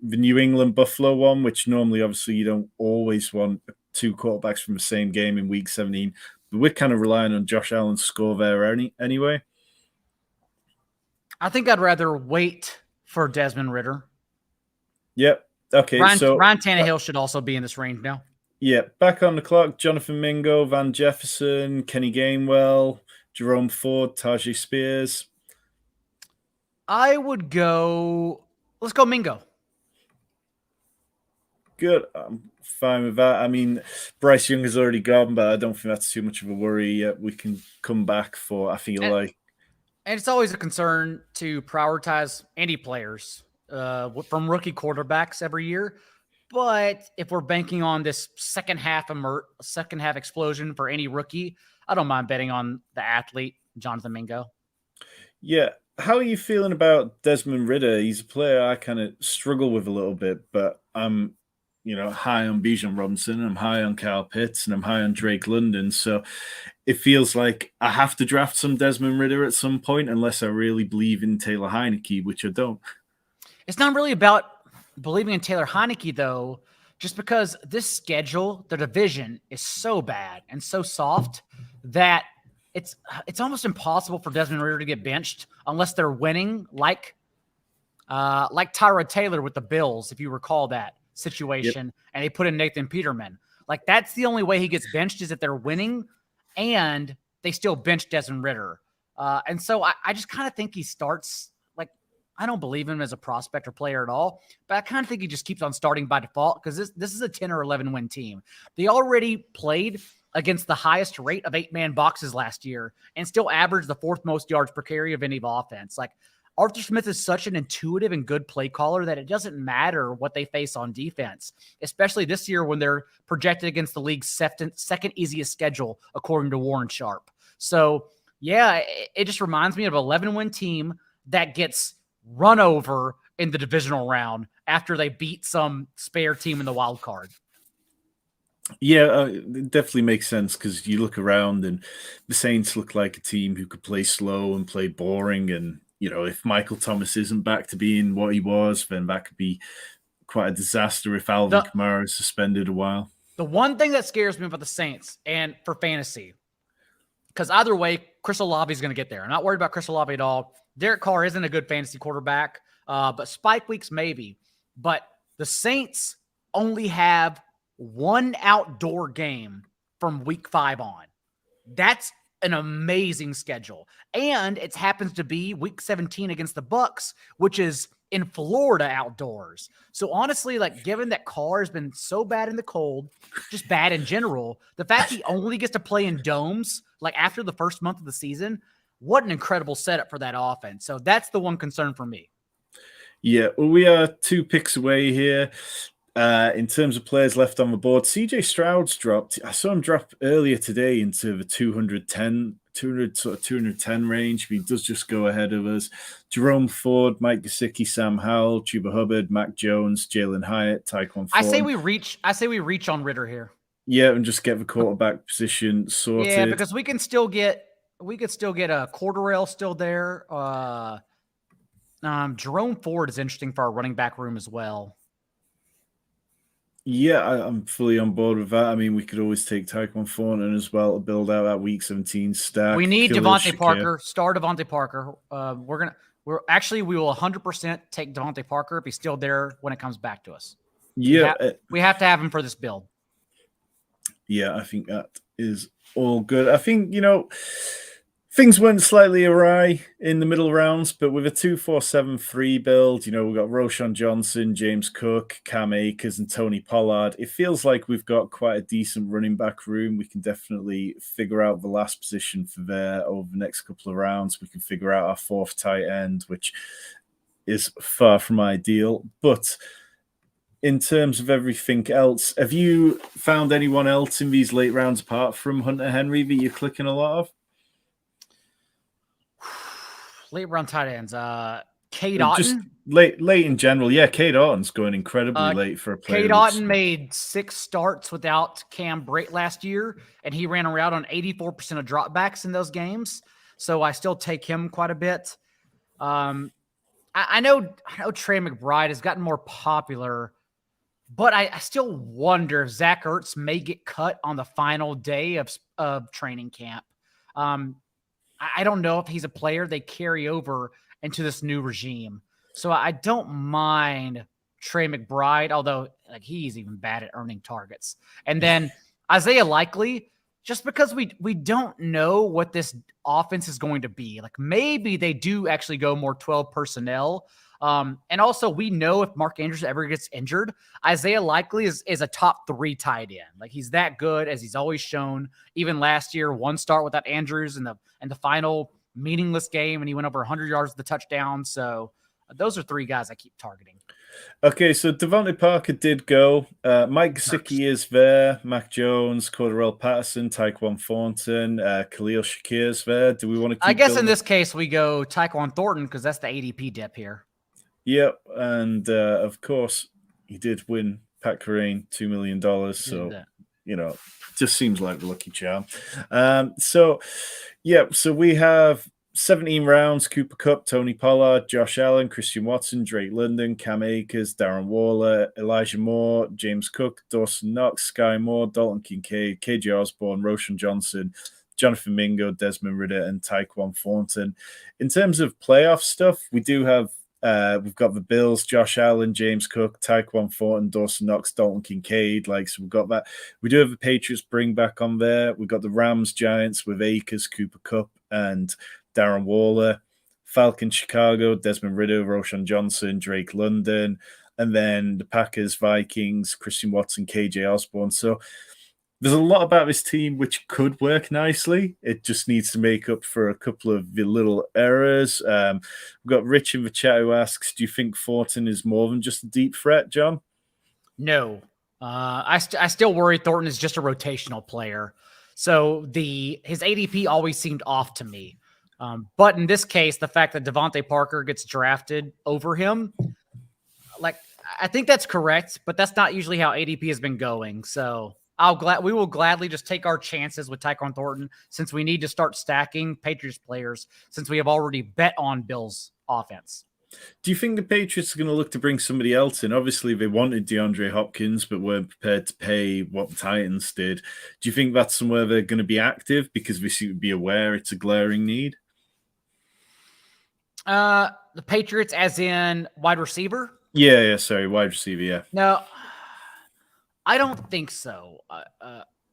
New England Buffalo one, which normally obviously you don't always want two quarterbacks from the same game in week 17, but we're kind of relying on Josh Allen's score there anyway. I think I'd rather wait for Desmond Ridder. Yep. Okay. Ryan Tannehill should also be in this range now. Yeah. Back on the clock, Jonathan Mingo, Van Jefferson, Kenny Gainwell, Jerome Ford, Tajay Spears. Let's go Mingo. Good. I'm fine with that. I mean, Bryce Young is already gone, but I don't think that's too much of a worry yet. We can come back for, I feel like. And it's always a concern to prioritize any players from rookie quarterbacks every year. But if we're banking on this second half explosion for any rookie, I don't mind betting on the athlete, Jonathan Mingo. Yeah. How are you feeling about Desmond Ridder? He's a player I kind of struggle with a little bit, but I'm high on Bijan Robinson, I'm high on Kyle Pitts, and I'm high on Drake London. So it feels like I have to draft some Desmond Ridder at some point, unless I really believe in Taylor Heineke, which I don't. It's not really about believing in Taylor Heineke, though, just because this schedule, the division, is so bad and so soft that it's almost impossible for Desmond Ridder to get benched unless they're winning, like Tyrod Taylor with the Bills, if you recall that situation. Yep. And they put in Nathan Peterman. Like, that's the only way he gets benched, is if they're winning and they still bench Desmond Ridder. And so I just kind of think he starts, like, I don't believe him as a prospect or player at all, but I kind of think he just keeps on starting by default, because this is a 10 or 11 win team. They already played against the highest rate of 8-man boxes last year and still averaged the 4th most yards per carry of any offense. Like, Arthur Smith is such an intuitive and good play caller that it doesn't matter what they face on defense, especially this year when they're projected against the league's second easiest schedule, according to Warren Sharp. So, yeah, it just reminds me of an 11-win team that gets run over in the divisional round after they beat some spare team in the wild card. Yeah, it definitely makes sense, because you look around and the Saints look like a team who could play slow and play boring, and if Michael Thomas isn't back to being what he was, then that could be quite a disaster if Alvin Kamara is suspended a while. The one thing that scares me about the Saints, and for fantasy, because either way, Chris Olave is going to get there. I'm not worried about Chris Olave at all. Derek Carr isn't a good fantasy quarterback, but spike weeks maybe. But the Saints only have one outdoor game from week 5 on. That's an amazing schedule. And it happens to be week 17 against the Bucs, which is in Florida outdoors. So honestly, like, given that Carr has been so bad in the cold, just bad in general, the fact he only gets to play in domes, like, after the first month of the season, what an incredible setup for that offense. So that's the one concern for me. Yeah, well, we are 2 picks away here. In terms of players left on the board, CJ Stroud's dropped. I saw him drop earlier today into the 210 range. He does just go ahead of us. Jerome Ford, Mike Gesicki, Sam Howell, Chuba Hubbard, Mac Jones, Jalen Hyatt, Tyquan Thornton. I say we reach on Ridder here. Yeah, and just get the quarterback position sorted. Yeah, because we could still get a Cordarrelle still there. Jerome Ford is interesting for our running back room as well. Yeah, I'm fully on board with that. I mean, we could always take Tyquan Thornton as well to build out that week 17 stack. We need Devontae Parker. Start Devontae Parker. We will 100% take Devontae Parker if he's still there when it comes back to us. Yeah, we have to have him for this build. Yeah, I think that is all good. I think, things went slightly awry in the middle rounds, but with a 2-4-7-3 build, we've got Roshan Johnson, James Cook, Cam Akers, and Tony Pollard. It feels like we've got quite a decent running back room. We can definitely figure out the last position for there over the next couple of rounds. We can figure out our 4th tight end, which is far from ideal. But in terms of everything else, have you found anyone else in these late rounds apart from Hunter Henry that you're clicking a lot of? Late round tight ends. Cade Just Otton. late in general. Yeah, Cade Otton's going incredibly late for a player. Cade Otton made 6 starts without Cam Brate last year, and he ran around on 84% of dropbacks in those games. So I still take him quite a bit. I know Trey McBride has gotten more popular, but I still wonder if Zach Ertz may get cut on the final day of training camp. I don't know if he's a player they carry over into this new regime. So I don't mind Trey McBride, although like he's even bad at earning targets. And then Isaiah Likely, just because we don't know what this offense is going to be. Like maybe they do actually go more 12 personnel. And also we know if Mark Andrews ever gets injured, Isaiah Likely is a top 3 tight end. Like he's that good as he's always shown. Even last year, 1 start without Andrews in the final meaningless game, and he went over 100 yards with the touchdown. So those are 3 guys I keep targeting. Okay, so Devontae Parker did go. Mike Gesicki is there. Mac Jones, Cordarrelle Patterson, Tyquan Thornton, Khalil Shakir's there. Do we want to keep I guess building? in this case, we go Tyquan Thornton because that's the ADP dip here. Yep, and of course, he did win Pat Kerrane $2 million. So, just seems like the lucky charm. So we have 17 rounds: Cooper Kupp, Tony Pollard, Josh Allen, Christian Watson, Drake London, Cam Akers, Darren Waller, Elijah Moore, James Cook, Dawson Knox, Sky Moore, Dalton Kincaid, KJ Osborne, Roshan Johnson, Jonathan Mingo, Desmond Ridder, and Tyquan Thornton. In terms of playoff stuff, we do have we've got the Bills, Josh Allen, James Cook, Tyquan Thornton, Dawson Knox, Dalton Kincaid. So we've got that. We do have the Patriots bring back on there. We've got the Rams, Giants with Akers, Cooper Kupp, and Darren Waller. Falcons, Chicago, Desmond Ridder, Roshan Johnson, Drake London. And then the Packers, Vikings, Christian Watson, KJ Osborne. So there's a lot about this team which could work nicely. It just needs to make up for a couple of the little errors. We've got Rich in the chat who asks, do you think Thornton is more than just a deep threat, John? No. I still worry Thornton is just a rotational player. So his ADP always seemed off to me. But in this case, the fact that Devontae Parker gets drafted over him, like I think that's correct, but that's not usually how ADP has been going. So we will gladly just take our chances with Tyquan Thornton since we need to start stacking Patriots players since we have already bet on Bills offense. Do you think the Patriots are going to look to bring somebody else in? Obviously, they wanted DeAndre Hopkins, but weren't prepared to pay what the Titans did. Do you think that's somewhere they're going to be active because they seem to be aware it's a glaring need? The Patriots as in wide receiver? Yeah, sorry, wide receiver, yeah. No, I don't think so.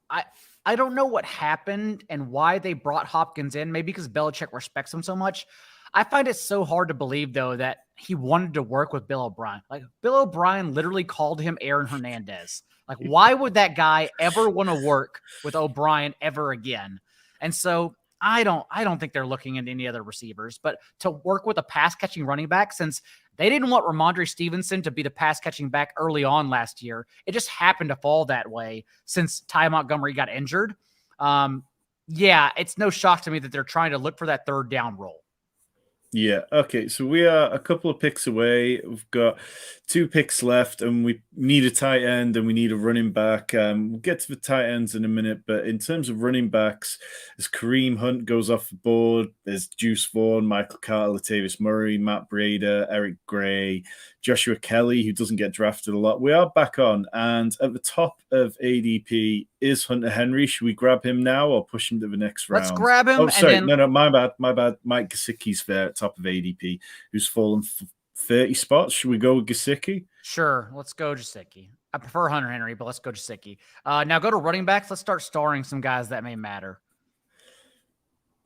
I don't know what happened and why they brought Hopkins in. Maybe because Belichick respects him so much. I find it so hard to believe, though, that he wanted to work with Bill O'Brien. Like, Bill O'Brien literally called him Aaron Hernandez. Like, why would that guy ever want to work with O'Brien ever again? And so I don't think they're looking into any other receivers. But to work with a pass-catching running back, since they didn't want Ramondre Stevenson to be the pass-catching back early on last year, it just happened to fall that way since Ty Montgomery got injured. It's no shock to me that they're trying to look for that third down role. Yeah, okay, so we are a couple of picks away. We've got 2 picks left, and we need a tight end, and we need a running back. We'll get to the tight ends in a minute, but in terms of running backs, as Kareem Hunt goes off the board, there's Juice Vaughn, Michael Carter, Latavius Murray, Matt Breida, Eric Gray, Joshua Kelly, who doesn't get drafted a lot. We are back on, and at the top of ADP is Hunter Henry. Should we grab him now or push him to the next round? Let's grab him. Oh, sorry. No, my bad. Mike Gesicki's there at top of ADP, who's fallen 30 spots. Should we go with Gesicki? Sure. Let's go Gesicki. I prefer Hunter Henry, but let's go Gesicki. Now go to running backs. Let's start starring some guys that may matter.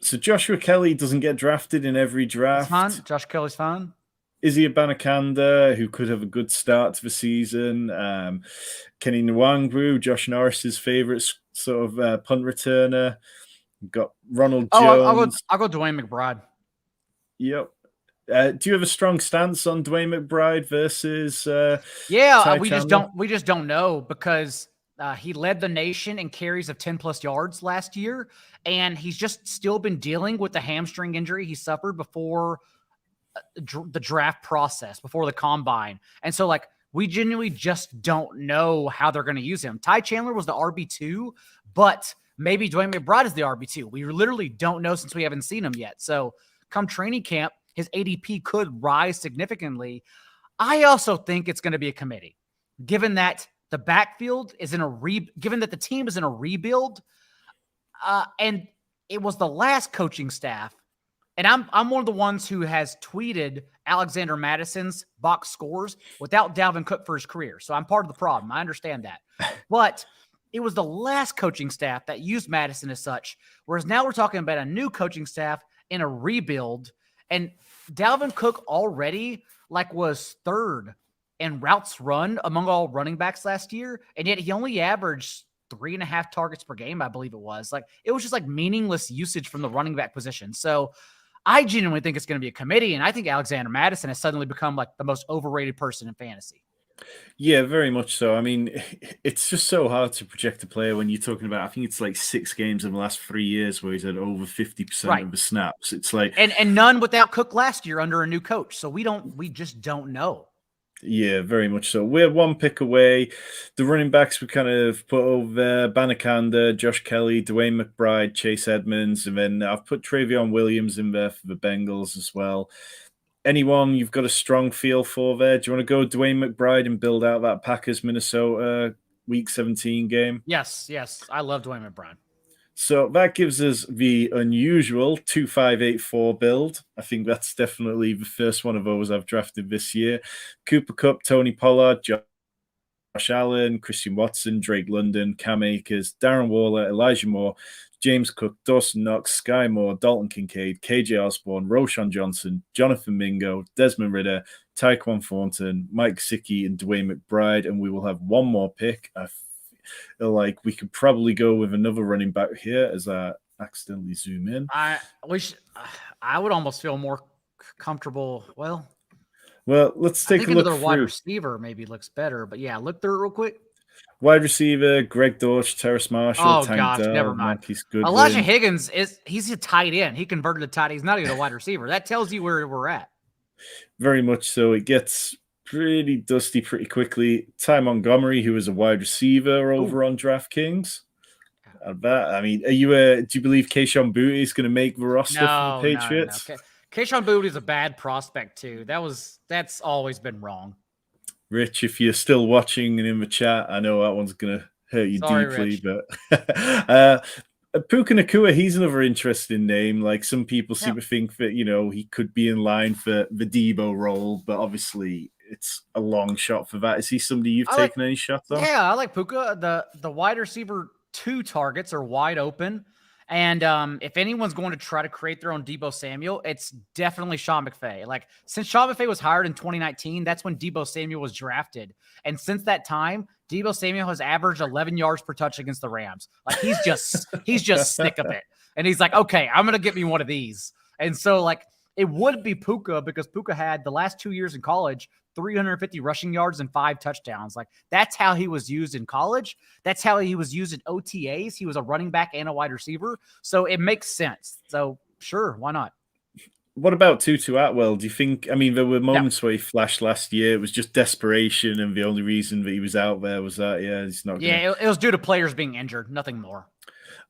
So Joshua Kelly doesn't get drafted in every draft. That's fine. Josh Kelly's fine. Izzy Abanikanda, who could have a good start to the season. Kenny Nwangwu, Josh Norris's favorite sort of punt returner. We've got Ronald Jones. I'll go Dwayne McBride. Yep. Do you have a strong stance on Dwayne McBride versus Yeah, Ty we just Chandler? don't know because he led the nation in carries of 10 plus yards last year, and he's just still been dealing with the hamstring injury he suffered before the draft process, before the combine. And so, like, we genuinely just don't know how they're going to use him. Ty Chandler was the RB2, but maybe Dwayne McBride is the RB2. We literally don't know since we haven't seen him yet. So come training camp, his ADP could rise significantly. I also think it's going to be a committee, given that the backfield is given that the team is in a rebuild, and it was the last coaching staff. And I'm one of the ones who has tweeted Alexander Madison's box scores without Dalvin Cook for his career. So I'm part of the problem. I understand that. But it was the last coaching staff that used Madison as such. Whereas now we're talking about a new coaching staff in a rebuild. And Dalvin Cook already was third in routes run among all running backs last year. And yet he only averaged 3.5 targets per game, I believe it was. It was just meaningless usage from the running back position. So I genuinely think it's going to be a committee, and I think Alexander Madison has suddenly become the most overrated person in fantasy. Yeah, very much so. I mean, it's just so hard to project a player when you're talking about, I think it's 6 games in the last 3 years where he's had over 50% of the snaps. It's and none without Cook last year under a new coach. So we just don't know. Yeah, very much so. We're one pick away. The running backs we kind of put over there: Banakanda, Josh Kelly, Dwayne McBride, Chase Edmonds, and then I've put Travion Williams in there for the Bengals as well. Anyone you've got a strong feel for there? Do you want to go Dwayne McBride and build out that Packers Minnesota Week 17 game? Yes. I love Dwayne McBride. So that gives us the unusual 2-5-8-4 build. I think that's definitely the first one of those I've drafted this year. Cooper Kupp, Tony Pollard, Josh Allen, Christian Watson, Drake London, Cam Akers, Darren Waller, Elijah Moore, James Cook, Dawson Knox, Sky Moore, Dalton Kincaid, KJ Osborne, Roshan Johnson, Jonathan Mingo, Desmond Ridder, Tyquan Thornton, Mike Gesicki, and Dwayne McBride. And we will have one more pick. I feel like we could probably go with another running back here as I accidentally zoom in. I would almost feel more comfortable. Well, let's take a look another through. Wide receiver maybe looks better, but yeah, look through it real quick. Wide receiver: Greg Dortch, Terrace Marshall, Tank Dell, never mind. Marquise Goodwin. Elijah Higgins he's a tight end. He converted to tight end. He's not even a wide receiver. That tells you where we're at. Very much so. It gets pretty dusty pretty quickly. Ty Montgomery, who is a wide receiver over on DraftKings. I mean, do you believe Kayshon Boutte is going to make the roster for the Patriots? No. Kayshon Boutte is a bad prospect too. That's always been wrong. Rich, if you're still watching and in the chat, I know that one's going to hurt you deeply, Rich. but Puka Nacua, he's another interesting name. Some people seem to think that, he could be in line for the Debo role, but obviously it's a long shot for that. Is he somebody you've taken any shots on? Yeah, I like Puka. The wide receiver 2 targets are wide open. And if anyone's going to try to create their own Debo Samuel, it's definitely Sean McVay. Since Sean McVay was hired in 2019, that's when Debo Samuel was drafted. And since that time, Debo Samuel has averaged 11 yards per touch against the Rams. He's just sick of it. And he's like, okay, I'm going to get me one of these. And so it would be Puka, because Puka had the last 2 years in college 350 rushing yards and 5 touchdowns. That's how he was used in college. That's how he was used in OTAs. He was a running back and a wide receiver. So it makes sense. So sure, why not? What about Tutu Atwell? Do you think, there were moments where he flashed last year. It was just desperation, and the only reason that he was out there was that, he's not going to... it was due to players being injured, nothing more.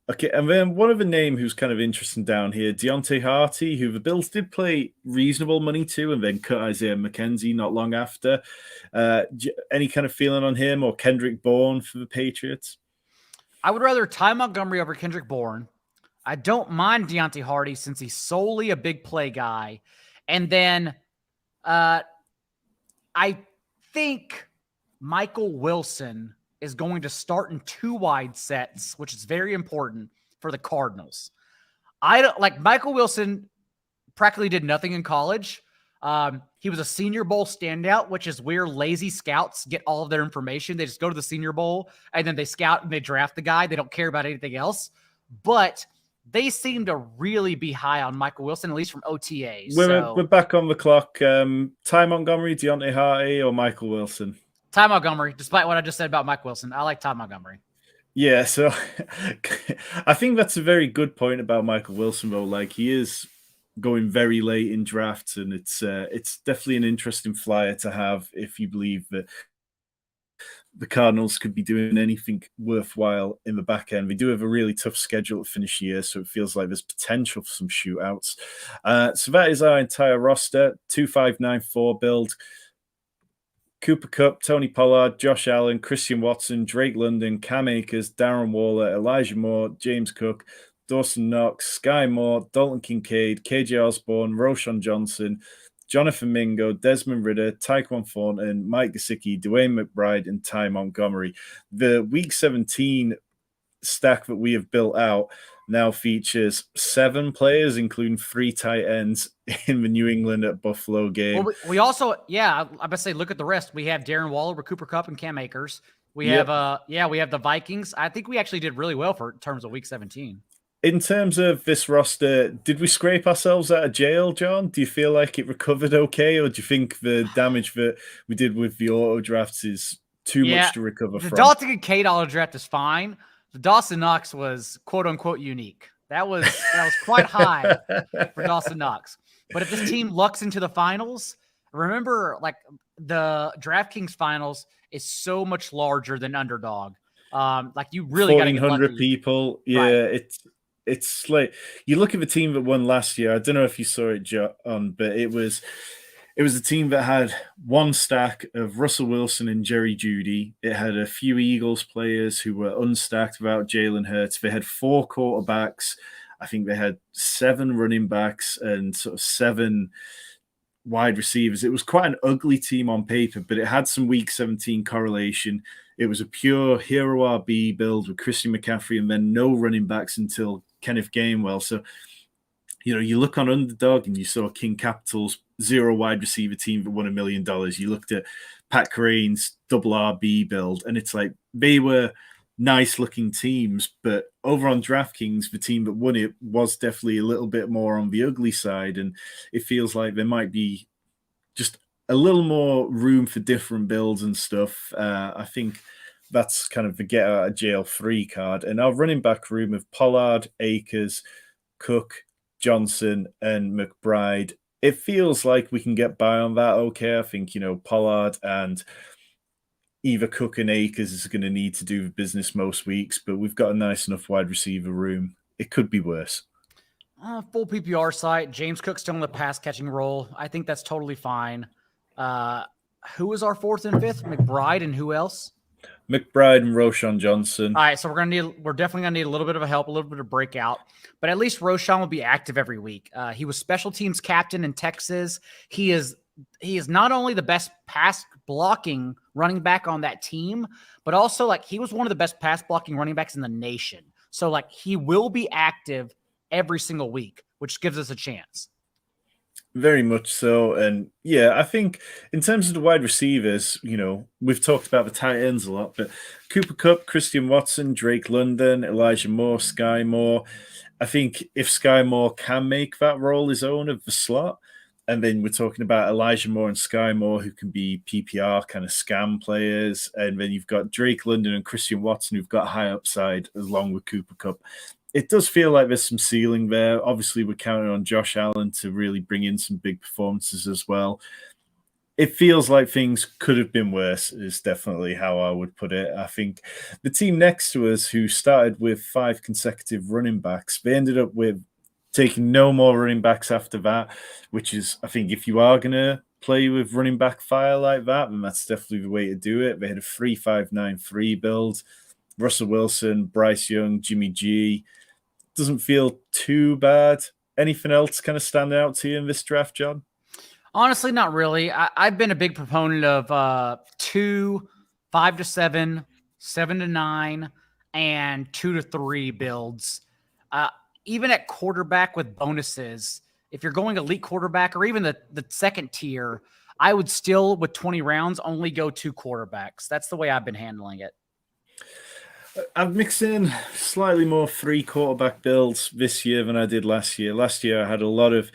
Okay, and then one other name who's kind of interesting down here, Deontay Harty, who the Bills did play reasonable money to and then cut Isaiah McKenzie not long after. Any kind of feeling on him, or Kendrick Bourne for the Patriots? I would rather Ty Montgomery over Kendrick Bourne. I don't mind Deontay Harty since he's solely a big play guy. And then I think Michael Wilson is going to start in 2 wide sets, which is very important for the Cardinals. Michael Wilson practically did nothing in college. He was a Senior Bowl standout, which is where lazy scouts get all of their information. They just go to the Senior Bowl and then they scout and they draft the guy. They don't care about anything else. But they seem to really be high on Michael Wilson, at least from OTAs. We're back on the clock. Ty Montgomery, Deontay Harty, or Michael Wilson? Ty Montgomery, despite what I just said about Mike Wilson. I like Ty Montgomery. Yeah, so I think that's a very good point about Michael Wilson, though. Like, he is going very late in drafts, and it's definitely an interesting flyer to have if you believe that the Cardinals could be doing anything worthwhile in the back end. We do have a really tough schedule to finish the year, so it feels like there's potential for some shootouts. So that is our entire roster, 2594 build. Cooper Kupp, Tony Pollard, Josh Allen, Christian Watson, Drake London, Cam Akers, Darren Waller, Elijah Moore, James Cook, Dawson Knox, Sky Moore, Dalton Kincaid, KJ Osborne, Roshan Johnson, Jonathan Mingo, Desmond Ridder, Tyquan Thornton, Mike Gesicki, Dwayne McBride, and Ty Montgomery. The Week 17 stack that we have built out now features 7 players, including 3 tight ends in the New England at Buffalo game. Well, we also, I'm about to say, look at the rest. We have Darren Waller with Cooper Kupp and Cam Akers. We have, we have the Vikings. I think we actually did really well in terms of Week 17. In terms of this roster, did we scrape ourselves out of jail, John? Do you feel like it recovered okay, or do you think the damage that we did with the auto drafts is too much to recover from? The Dalton Kincaid auto draft is fine. The Dawson Knox was quote unquote unique. That was quite high for Dawson Knox. But if this team lucks into the finals, remember, like, the DraftKings finals is so much larger than Underdog. Like, you really got to get 1,400 people. Yeah, right. It's like, you look at the team that won last year. I don't know if you saw it, John, but it was a team that had one stack of Russell Wilson and Jerry Jeudy. It had a few Eagles players who were unstacked without Jalen Hurts. They had 4 quarterbacks. I think they had 7 running backs and sort of 7 wide receivers. It was quite an ugly team on paper, but it had some Week 17 correlation. It was a pure hero RB build with Christian McCaffrey and then no running backs until Kenneth Gainwell. So, you look on Underdog and you saw King Capital's 0 wide receiver team that won $1 million. You looked at Pat Crane's double RB build, and it's like they were nice looking teams, but over on DraftKings, the team that won it was definitely a little bit more on the ugly side, and it feels like there might be just a little more room for different builds and stuff. I think that's kind of the get out of jail free card. And our running back room of Pollard, Akers, Cook, Johnson, and McBride, it feels like we can get by on that okay. I think, Pollard and either Cook and Akers is going to need to do the business most weeks, but we've got a nice enough wide receiver room. It could be worse. Full PPR site. James Cook still in the pass catching role. I think that's totally fine. Who is our 4th and 5th? McBride and who else? McBride and Roshan Johnson. All right, so we're definitely gonna need a little bit of a help, a little bit of breakout, but at least Roshan will be active every week. He was special teams captain in Texas. He is not only the best pass blocking running back on that team, but also, like, he was one of the best pass blocking running backs in the nation. So, like, he will be active every single week, which gives us a chance. Very much so. And yeah, I think in terms of the wide receivers, we've talked about the tight ends a lot, but Cooper Kupp, Christian Watson, Drake London, Elijah Moore, Sky Moore. I think if Sky Moore can make that role his own of the slot, and then we're talking about Elijah Moore and Sky Moore, who can be PPR kind of scam players. And then you've got Drake London and Christian Watson, who've got high upside along with Cooper Kupp. It does feel like there's some ceiling there. Obviously, we're counting on Josh Allen to really bring in some big performances as well. It feels like things could have been worse, is definitely how I would put it. I think the team next to us, who started with 5 consecutive running backs, they ended up with taking no more running backs after that, which is, I think, if you are going to play with running back fire like that, then that's definitely the way to do it. They had a 3-5-9-3 build. Russell Wilson, Bryce Young, Jimmy G. Doesn't feel too bad. Anything else kind of stand out to you in this draft, John? Honestly, not really. I've been a big proponent of 2, 5-7, 7-9, and 2-3 builds. Even at quarterback with bonuses, if you're going elite quarterback or even the second tier, I would still, with 20 rounds, only go 2 quarterbacks. That's the way I've been handling it. I've mixed in slightly more 3 quarterback builds this year than I did last year. Last year, I had a lot of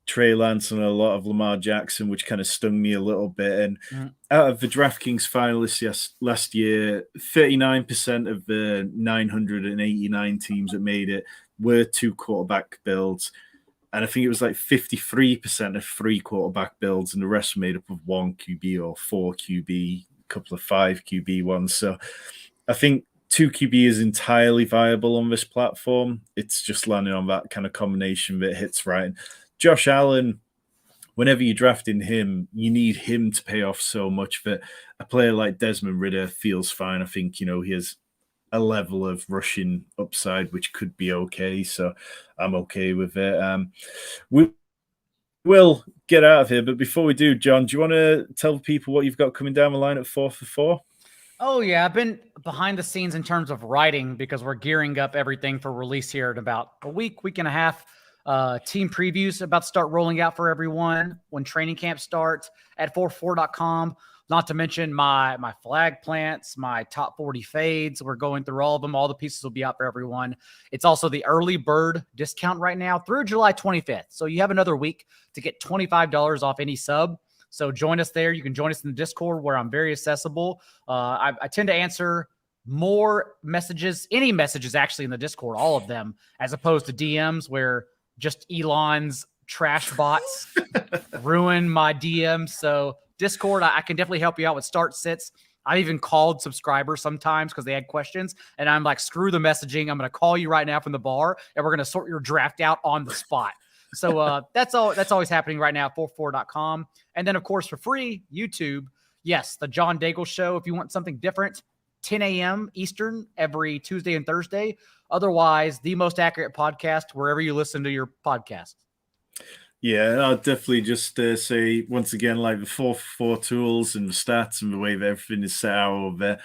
Trey Lance and a lot of Lamar Jackson, which kind of stung me a little bit. And out of the DraftKings finalists last year, 39% of the 989 teams that made it were 2 quarterback builds. And I think it was like 53% of 3 quarterback builds, and the rest were made up of 1 QB or 4 QB, a couple of 5 QB ones. So I think 2 QB is entirely viable on this platform. It's just landing on that kind of combination that hits right. And Josh Allen, whenever you're drafting him, you need him to pay off so much that a player like Desmond Ridder feels fine. I think, he has a level of rushing upside, which could be okay. So I'm okay with it. We will get out of here. But before we do, John, do you want to tell people what you've got coming down the line at 4 for 4? Oh, yeah. I've been behind the scenes in terms of writing because we're gearing up everything for release here in about a week and a half. Team previews about to start rolling out for everyone when training camp starts at 44.com. Not to mention my flag plants, my top 40 fades. We're going through all of them. All the pieces will be out for everyone. It's also the early bird discount right now through July 25th. So you have another week to get $25 off any sub. So join us there. You can join us in the Discord where I'm very accessible. I tend to answer more messages, any messages actually in the Discord, all of them, as opposed to DMs where just Elon's trash bots ruin my DMs. So Discord, I can definitely help you out with start sits. I even called subscribers sometimes because they had questions, and I'm like, screw the messaging. I'm going to call you right now from the bar, and we're going to sort your draft out on the spot. So that's always happening right now at 44.com. And then, of course, for free, YouTube. Yes, the John Daigle Show. If you want something different, 10 a.m. Eastern every Tuesday and Thursday. Otherwise, the most accurate podcast wherever you listen to your podcast. Yeah, I'll definitely just say once again, like the 4 for 4 tools and the stats and the way that everything is set out over there.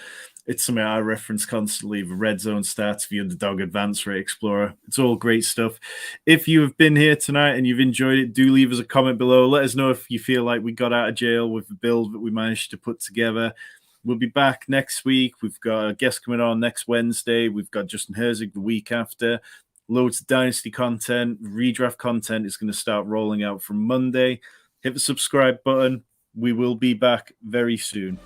It's something I reference constantly, the red zone stats, the Underdog Advanced Rate Explorer. It's all great stuff. If you have been here tonight and you've enjoyed it, do leave us a comment below. Let us know if you feel like we got out of jail with the build that we managed to put together. We'll be back next week. We've got a guest coming on next Wednesday. We've got Justin Herzig the week after. Loads of Dynasty content. Redraft content is going to start rolling out from Monday. Hit the subscribe button. We will be back very soon.